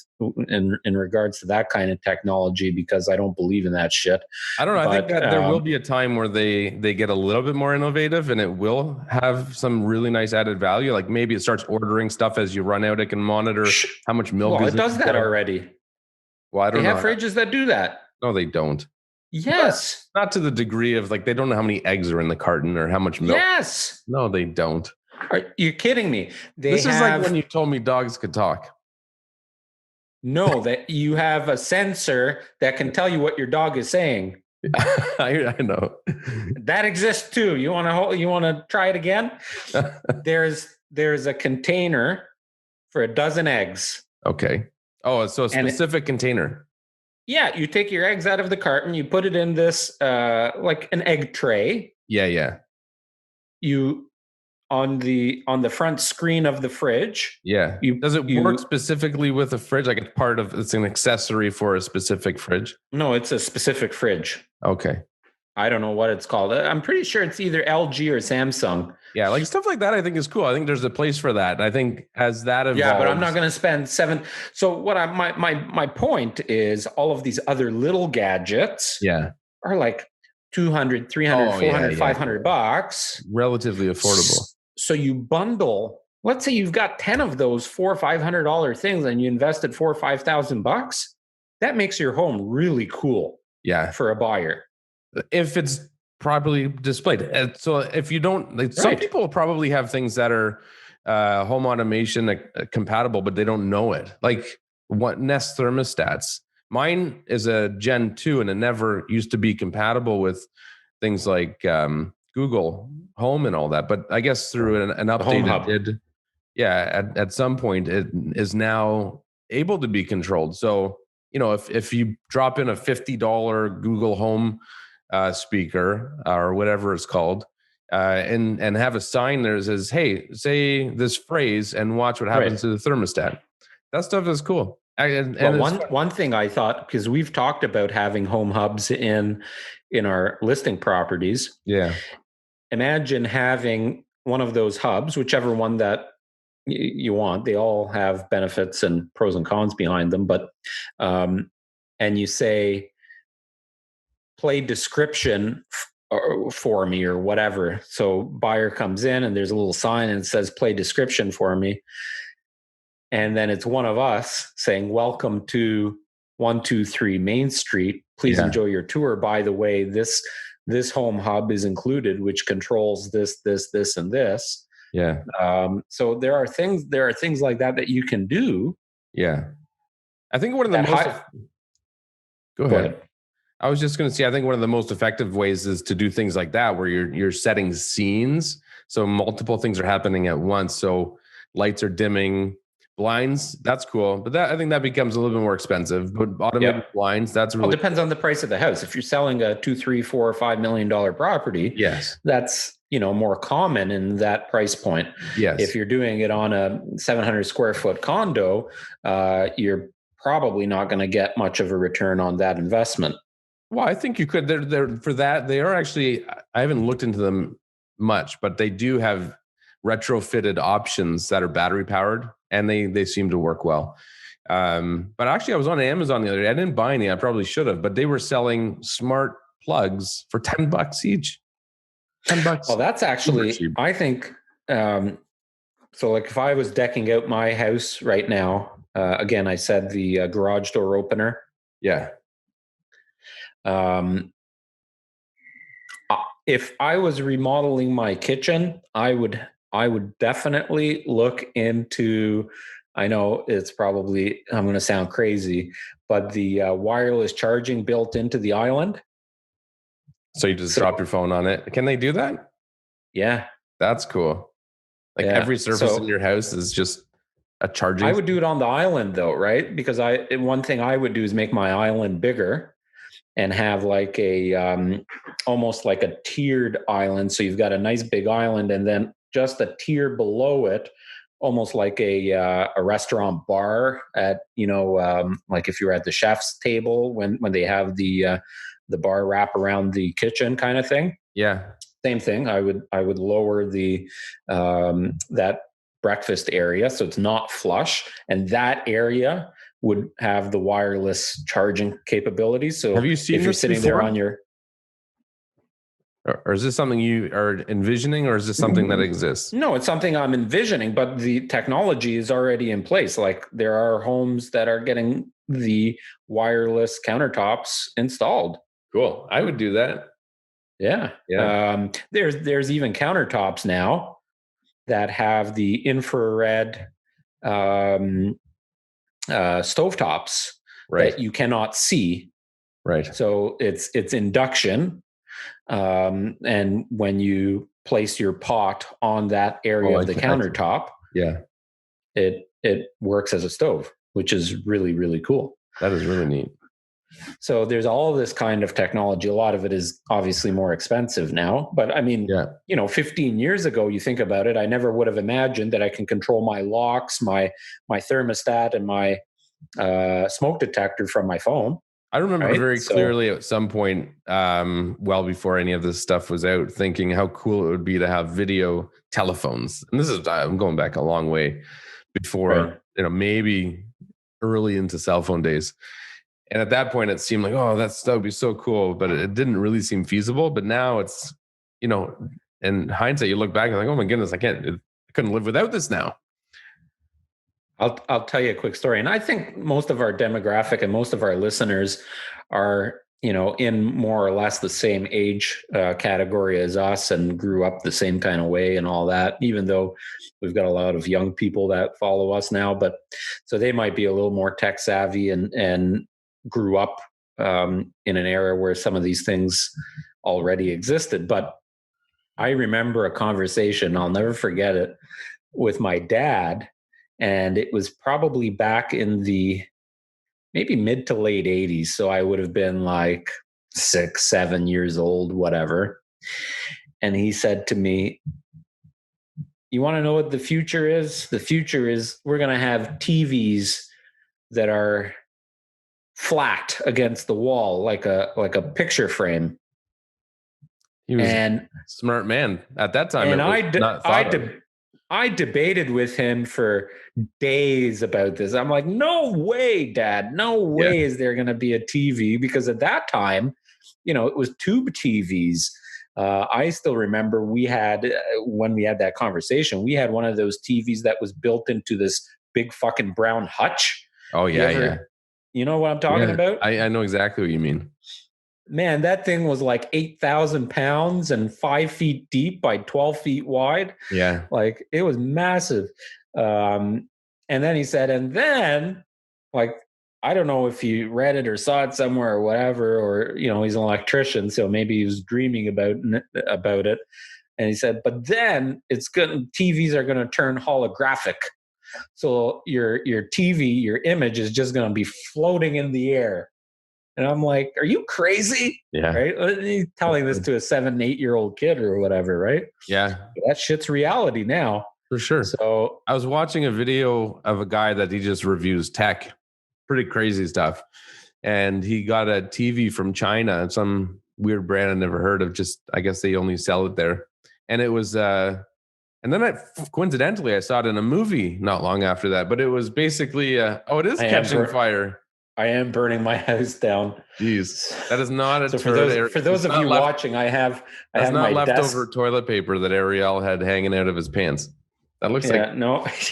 S1: in regards to that kind of technology, because I don't believe in that shit.
S2: I don't know. I think that there will be a time where they get a little bit more innovative, and it will have some really nice added value. Like maybe it starts ordering stuff as you run out. It can monitor how much milk.
S1: Well, it does that already.
S2: Well, I don't know.
S1: They have fridges that do that.
S2: No, they don't.
S1: Yes.
S2: Not to the degree of like, they don't know how many eggs are in the carton or how much milk.
S1: Yes.
S2: No, they don't.
S1: Are you kidding me?
S2: This is like when you told me dogs could talk.
S1: No, that you have a sensor that can tell you what your dog is saying.
S2: I know.
S1: That exists too. You want to try it again? There's a container for a dozen eggs.
S2: Okay. Oh, so a specific container.
S1: Yeah, you take your eggs out of the carton, you put it in this like an egg tray.
S2: Yeah.
S1: You on the front screen of the fridge.
S2: Yeah. Does it work specifically with a fridge? Like it's an accessory for a specific fridge?
S1: No, it's a specific fridge.
S2: Okay.
S1: I don't know what it's called. I'm pretty sure it's either LG or Samsung.
S2: Yeah, like stuff like that I think is cool. I think there's a place for that. I think as that evolves.
S1: Yeah, but I'm not going to spend $7. So what my point is, all of these other little gadgets are like 200, 300, 400, 500 bucks.
S2: Relatively affordable.
S1: So you bundle, let's say you've got 10 of those $400 or $500 things and you invested $4,000 or $5,000. That makes your home really cool.
S2: Yeah.
S1: For a buyer.
S2: If it's properly displayed. So if you don't, like, some people probably have things that are home automation compatible, but they don't know it. Like what Nest thermostats. Mine is a Gen 2 and it never used to be compatible with things like Google Home and all that. But I guess through an update it did. Yeah, at some point it is now able to be controlled. So, you know, if you drop in a $50 Google Home speaker or whatever it's called, and have a sign there that says, hey, say this phrase and watch what happens to the thermostat. That stuff is cool. And
S1: one thing I thought, because we've talked about having home hubs in our listing properties.
S2: Yeah.
S1: Imagine having one of those hubs, whichever one that you want. They all have benefits and pros and cons behind them. But and you say, play description for me or whatever. So buyer comes in and there's a little sign and it says, play description for me. And then it's one of us saying, welcome to 123 Main Street. Please enjoy your tour. By the way, this home hub is included, which controls this, and this.
S2: Yeah.
S1: So there are things like that you can do.
S2: Yeah. I think one of the most... Go ahead. I was just going to say, I think one of the most effective ways is to do things like that, where you're setting scenes. So multiple things are happening at once. So lights are dimming, blinds, that's cool. But I think that becomes a little bit more expensive. But automated blinds, that's really...
S1: Well, it depends on the price of the house. If you're selling a $2, $3, $4, or $5 million property, that's, more common in that price point.
S2: Yes.
S1: If you're doing it on a 700 square foot condo, you're probably not going to get much of a return on that investment.
S2: Well, I think you could. They're for that. They are actually, I haven't looked into them much, but they do have retrofitted options that are battery powered, and they seem to work well. But actually, I was on Amazon the other day. I didn't buy any. I probably should have, but they were selling smart plugs for $10 each. $10.
S1: Well, that's actually, I think. So, like, if I was decking out my house right now, again, I said the garage door opener.
S2: Yeah.
S1: If I was remodeling my kitchen, I would definitely look into, I know it's probably, I'm going to sound crazy, but the wireless charging built into the island.
S2: So you just drop your phone on it. Can they do that?
S1: Yeah.
S2: That's cool. Like
S1: Yeah.
S2: every surface in
S1: So
S2: your house is just a
S1: I
S2: charging.
S1: would do it on the island though, right? Because one thing I would do is make my island bigger and have like a almost like a tiered island. So you've got a nice big island, and then just a tier below it, almost like a restaurant bar at like if you're at the chef's table when they have the bar wrap around the kitchen kind of thing.
S2: Yeah.
S1: Same thing. I would lower the that breakfast area so it's not flush, and that area would have the wireless charging capabilities.
S2: Have
S1: So
S2: you seen
S1: if you're
S2: this
S1: sitting there
S2: before?
S1: on your
S2: Or is this something you are envisioning, or is this something that exists?
S1: no, it's something I'm envisioning, but the technology is already in place. Like there are homes that are getting the wireless countertops installed.
S2: Cool. I would do that.
S1: Yeah.
S2: Yeah.
S1: There's even countertops now that have the infrared um, stovetops
S2: Right.
S1: that you cannot see.
S2: Right.
S1: So it's induction, and when you place your pot on that area
S2: Oh,
S1: of the
S2: I can.
S1: countertop,
S2: Yeah.
S1: it works as a stove, which is really really cool.
S2: That is really neat.
S1: So there's all this kind of technology. A lot of it is obviously more expensive now, but I mean,
S2: Yeah.
S1: 15 years ago, you think about it, I never would have imagined that I can control my locks, my thermostat, and my smoke detector from my phone.
S2: I remember
S1: Right.
S2: very
S1: So
S2: clearly at some point, well before any of this stuff was out, thinking how cool it would be to have video telephones. And this is, I'm going back a long way before,
S1: right.
S2: maybe early into cell phone days. And at that point, it seemed like, oh, that would be so cool, but it didn't really seem feasible. But now it's, in hindsight, you look back and like, oh my goodness, I couldn't live without this now.
S1: I'll tell you a quick story. And I think most of our demographic and most of our listeners are, in more or less the same age category as us and grew up the same kind of way and all that, even though we've got a lot of young people that follow us now. But so they might be a little more tech savvy and grew up in an era where some of these things already existed. But I remember a conversation, I'll never forget it, with my dad. And it was probably back in the maybe mid to late 80s. So I would have been like 6, 7 years old, whatever. And he said to me, "You want to know what the future is? The future is we're going to have TVs that are flat against the wall, like a picture frame."
S2: He was a
S1: And
S2: smart man. At that time, it
S1: and
S2: was not thought of.
S1: I debated with him for days about this. I'm like, no way, Dad. No
S2: Yeah.
S1: way is there going to be a TV, because at that time, it was tube TVs. I still remember we had, when we had that conversation, we had one of those TVs that was built into this big fucking brown hutch.
S2: Oh,
S1: You
S2: yeah, yeah.
S1: ever, you know what I'm talking
S2: Yeah,
S1: about?
S2: I know exactly what you mean.
S1: Man, that thing was like 8,000 pounds and 5 feet deep by 12 feet wide.
S2: Yeah.
S1: Like it was massive. And then he said, and then, like, I don't know if he read it or saw it somewhere or whatever, or, he's an electrician. So maybe he was dreaming about it. And he said, but then TVs are going to turn holographic. So your TV, your image is just going to be floating in the air. And I'm like, are you crazy?
S2: Yeah.
S1: Right? He's telling this to a 7, 8-year-old kid or whatever, right?
S2: Yeah.
S1: That shit's reality now.
S2: For sure.
S1: So
S2: I was watching a video of a guy that he just reviews tech, pretty crazy stuff. And he got a TV from China, some weird brand I never heard of. Just, I guess they only sell it there. And it was, and then coincidentally, I saw it in a movie not long after that. But it was basically, it is catching fire.
S1: I am burning my house down.
S2: Jeez, that is not a
S1: so
S2: turd.
S1: for those of you watching, I have
S2: not
S1: my
S2: leftover
S1: desk.
S2: toilet paper that Ariel had hanging out of his pants. That looks like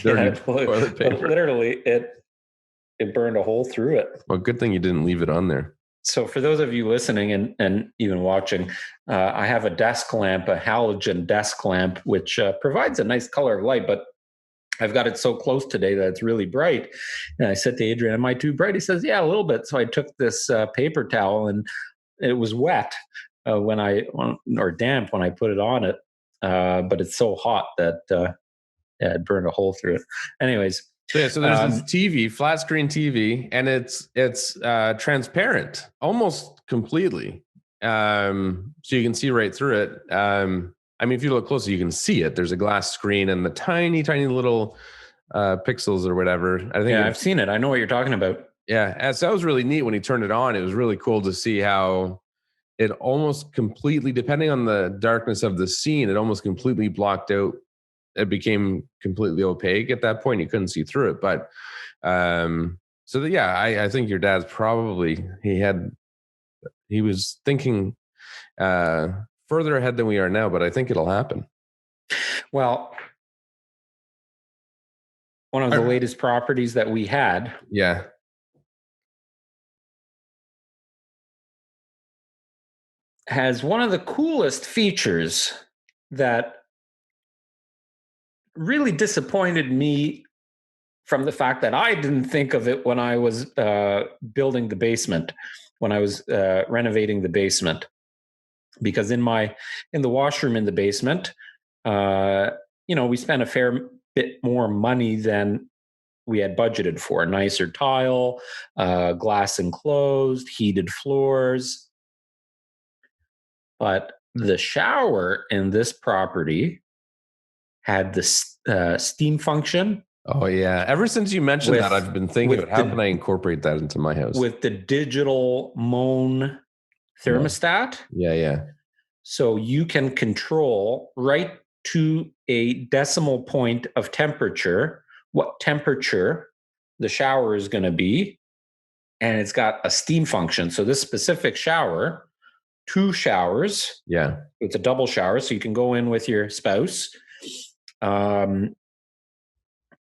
S1: dirty
S2: toilet paper.
S1: But literally, it burned a hole through it.
S2: Well, good thing you didn't leave it on there.
S1: So for those of you listening and even watching, I have a desk lamp, a halogen desk lamp, which provides a nice color of light, but I've got it so close today that it's really bright. And I said to Adrian, am I too bright? He says, yeah, a little bit. So I took this paper towel, and it was wet or damp when I put it on it. but it's so hot that it burned a hole through it. Anyways.
S2: So there's this TV, flat screen TV, and it's transparent almost completely. So you can see right through it. If you look closer, you can see it. There's a glass screen and the tiny, tiny little pixels or whatever. I think
S1: I've seen it. I know what you're talking about.
S2: Yeah, so that was really neat when he turned it on. It was really cool to see how it almost completely, depending on the darkness of the scene, it almost completely blocked out. It became completely opaque at that point. You couldn't see through it. But I think your dad's probably, he was thinking further ahead than we are now, but I think it'll happen.
S1: Well, one of the latest properties that we had.
S2: Yeah.
S1: Has one of the coolest features that really disappointed me from the fact that I didn't think of it when I was building the basement, when I was renovating the basement. Because in the washroom in the basement, we spent a fair bit more money than we had budgeted for. Nicer tile, glass enclosed, heated floors. But the shower in this property had the steam function.
S2: Oh, yeah. Ever since you mentioned that, I've been thinking about how can I incorporate that into my house?
S1: With the digital Moan thermostat.
S2: Yeah.
S1: So you can control right to a decimal point of temperature, what temperature the shower is going to be. And it's got a steam function. So this specific shower, 2 showers.
S2: Yeah.
S1: It's a double shower. So you can go in with your spouse. And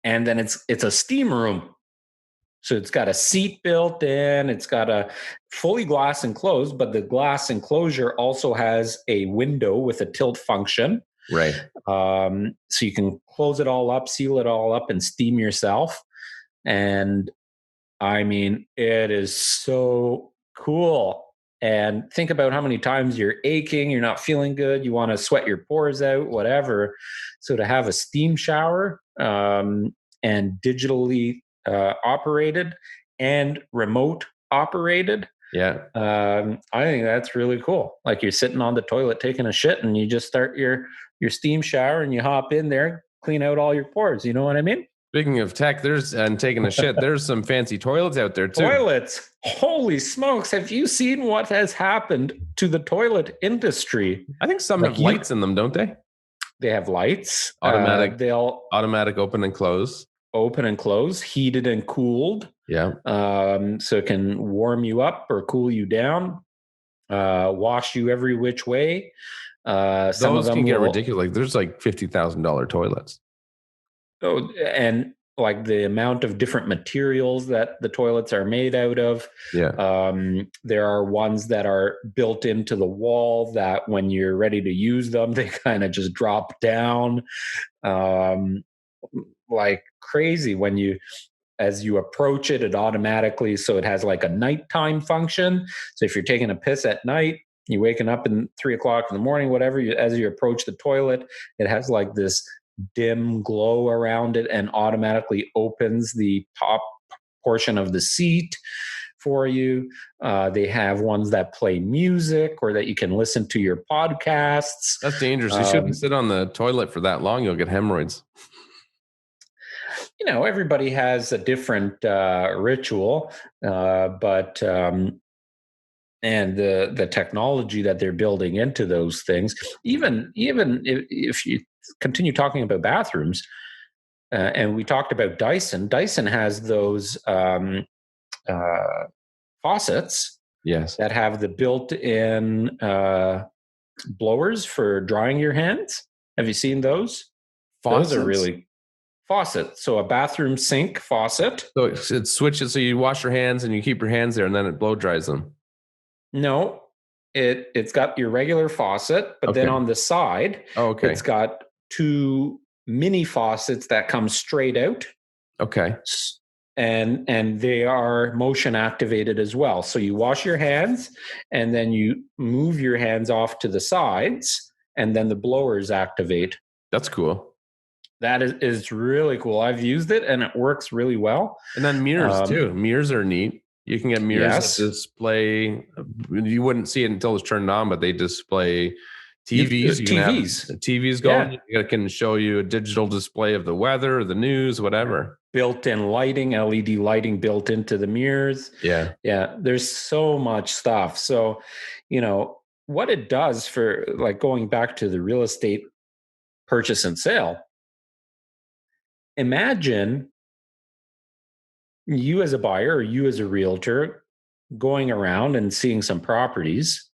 S1: then it's a steam room. So it's got a seat built in. It's got a fully glass enclosed, but the glass enclosure also has a window with a tilt function.
S2: Right.
S1: So you can close it all up, seal it all up, and steam yourself. And it is so cool. And think about how many times you're aching, you're not feeling good, you want to sweat your pores out, whatever. So to have a steam shower and digitally operated and remote operated, I think that's really cool. Like you're sitting on the toilet taking a shit, and you just start your steam shower, and you hop in there, clean out all your pores. You know what I mean?
S2: Speaking of tech, and taking a shit, there's some fancy toilets out there too.
S1: Toilets. Holy smokes. Have you seen what has happened to the toilet industry?
S2: I think some have lights in them, don't they?
S1: They have lights.
S2: Automatic.
S1: They'll
S2: automatic open and close.
S1: Open and close, heated and cooled.
S2: Yeah.
S1: So it can warm you up or cool you down, wash you every which way.
S2: Some of them can get ridiculous. Like there's like $50,000 toilets.
S1: Oh, and like the amount of different materials that the toilets are made out of.
S2: Yeah.
S1: There are ones that are built into the wall that when you're ready to use them, they kind of just drop down like crazy. As you approach it, it automatically, so it has like a nighttime function. So if you're taking a piss at night, you're waking up in 3 o'clock in the morning, whatever, as you approach the toilet, it has like this dim glow around it and automatically opens the top portion of the seat for you. They have ones that play music or that you can listen to your podcasts.
S2: That's dangerous. You shouldn't sit on the toilet for that long. You'll get hemorrhoids.
S1: Everybody has a different ritual, but and the technology that they're building into those things, even if you continue talking about bathrooms, and we talked about Dyson has those faucets,
S2: yes,
S1: that have the built-in blowers for drying your hands. Have you seen those?
S2: Faucets?
S1: Those are really faucet. So a bathroom sink faucet.
S2: So it switches, so you wash your hands and you keep your hands there and then it blow dries them.
S1: No, it's got your regular faucet, but then on the side, it's got 2 mini faucets that come straight out.
S2: Okay.
S1: And they are motion activated as well. So you wash your hands and then you move your hands off to the sides and then the blowers activate.
S2: That's cool.
S1: That is really cool. I've used it and it works really well.
S2: And then mirrors too. Mirrors are neat. You can get mirrors that display. You wouldn't see it until it's turned on, but they display TVs. You can have TVs going. Yeah. It can show you a digital display of the weather, the news, whatever.
S1: Built-in lighting, LED lighting built into the mirrors.
S2: Yeah.
S1: Yeah. There's so much stuff. So, what it does for, like, going back to the real estate purchase and sale, imagine you as a buyer or you as a realtor going around and seeing some properties.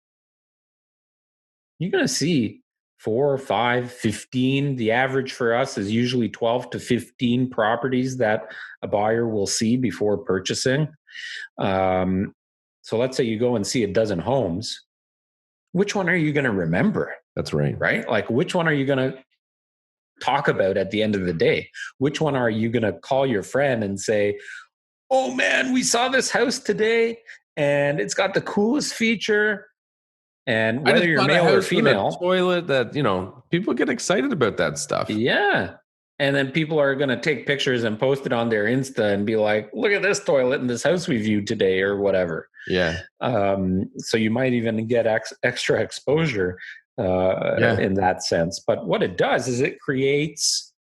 S1: You're going to see 4, 5, 15. The average for us is usually 12 to 15 properties that a buyer will see before purchasing. So let's say you go and see a dozen homes. Which one are you going to remember?
S2: That's right.
S1: Right? Like, which one are you going to talk about at the end of the day? Which one are you going to call your friend and say, oh man, we saw this house today and it's got the coolest feature. And whether you're male or female,
S2: toilet that, people get excited about that stuff.
S1: Yeah. And then people are going to take pictures and post it on their Insta and be like, look at this toilet in this house we viewed today or whatever.
S2: Yeah.
S1: So you might even get extra exposure in that sense. But what it does is it creates,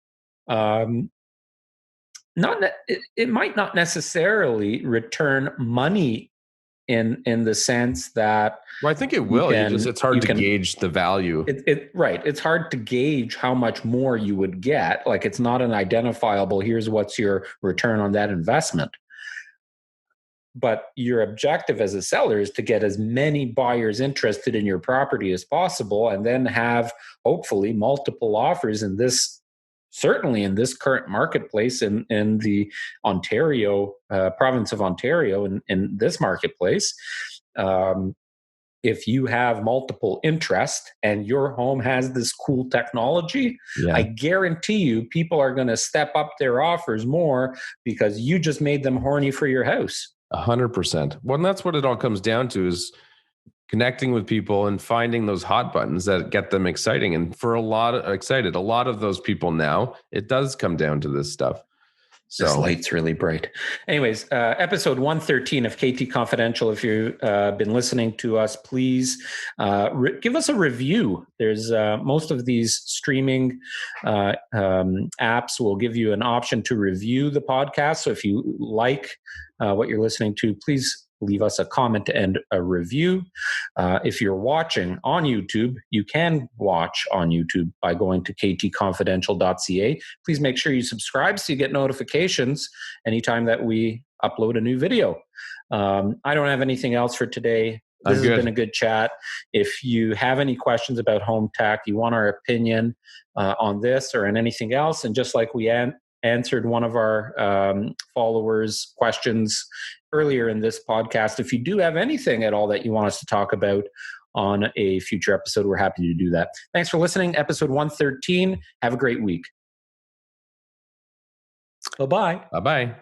S1: it might not necessarily return money in the sense that,
S2: well, I think it will. It's hard to gauge the value.
S1: Right. It's hard to gauge how much more you would get. Like, it's not an identifiable, here's what's your return on that investment. But your objective as a seller is to get as many buyers interested in your property as possible, and then have hopefully multiple offers in this, certainly in this current marketplace in the Ontario, province of Ontario, in this marketplace. If you have multiple interest and your home has this cool technology, I guarantee you people are going to step up their offers more because you just made them horny for your house.
S2: 100%. Well, and that's what it all comes down to, is connecting with people and finding those hot buttons that get them exciting. And for a lot of those people now, it does come down to this stuff. So
S1: this light's really bright. Anyways, episode 113 of KT Confidential. If you've been listening to us, please give us a review. There's most of these streaming apps will give you an option to review the podcast. So if you like what you're listening to, please leave us a comment and a review. If you're watching on YouTube, you can watch on YouTube by going to ktconfidential.ca. Please make sure you subscribe so you get notifications anytime that we upload a new video. I don't have anything else for today. This has been a good chat. If you have any questions about home tech, you want our opinion on this or on anything else, and just like we answered one of our followers' questions earlier in this podcast, if you do have anything at all that you want us to talk about on a future episode, we're happy to do that. Thanks for listening. Episode 113. Have a great week. Bye-bye.
S2: Bye-bye.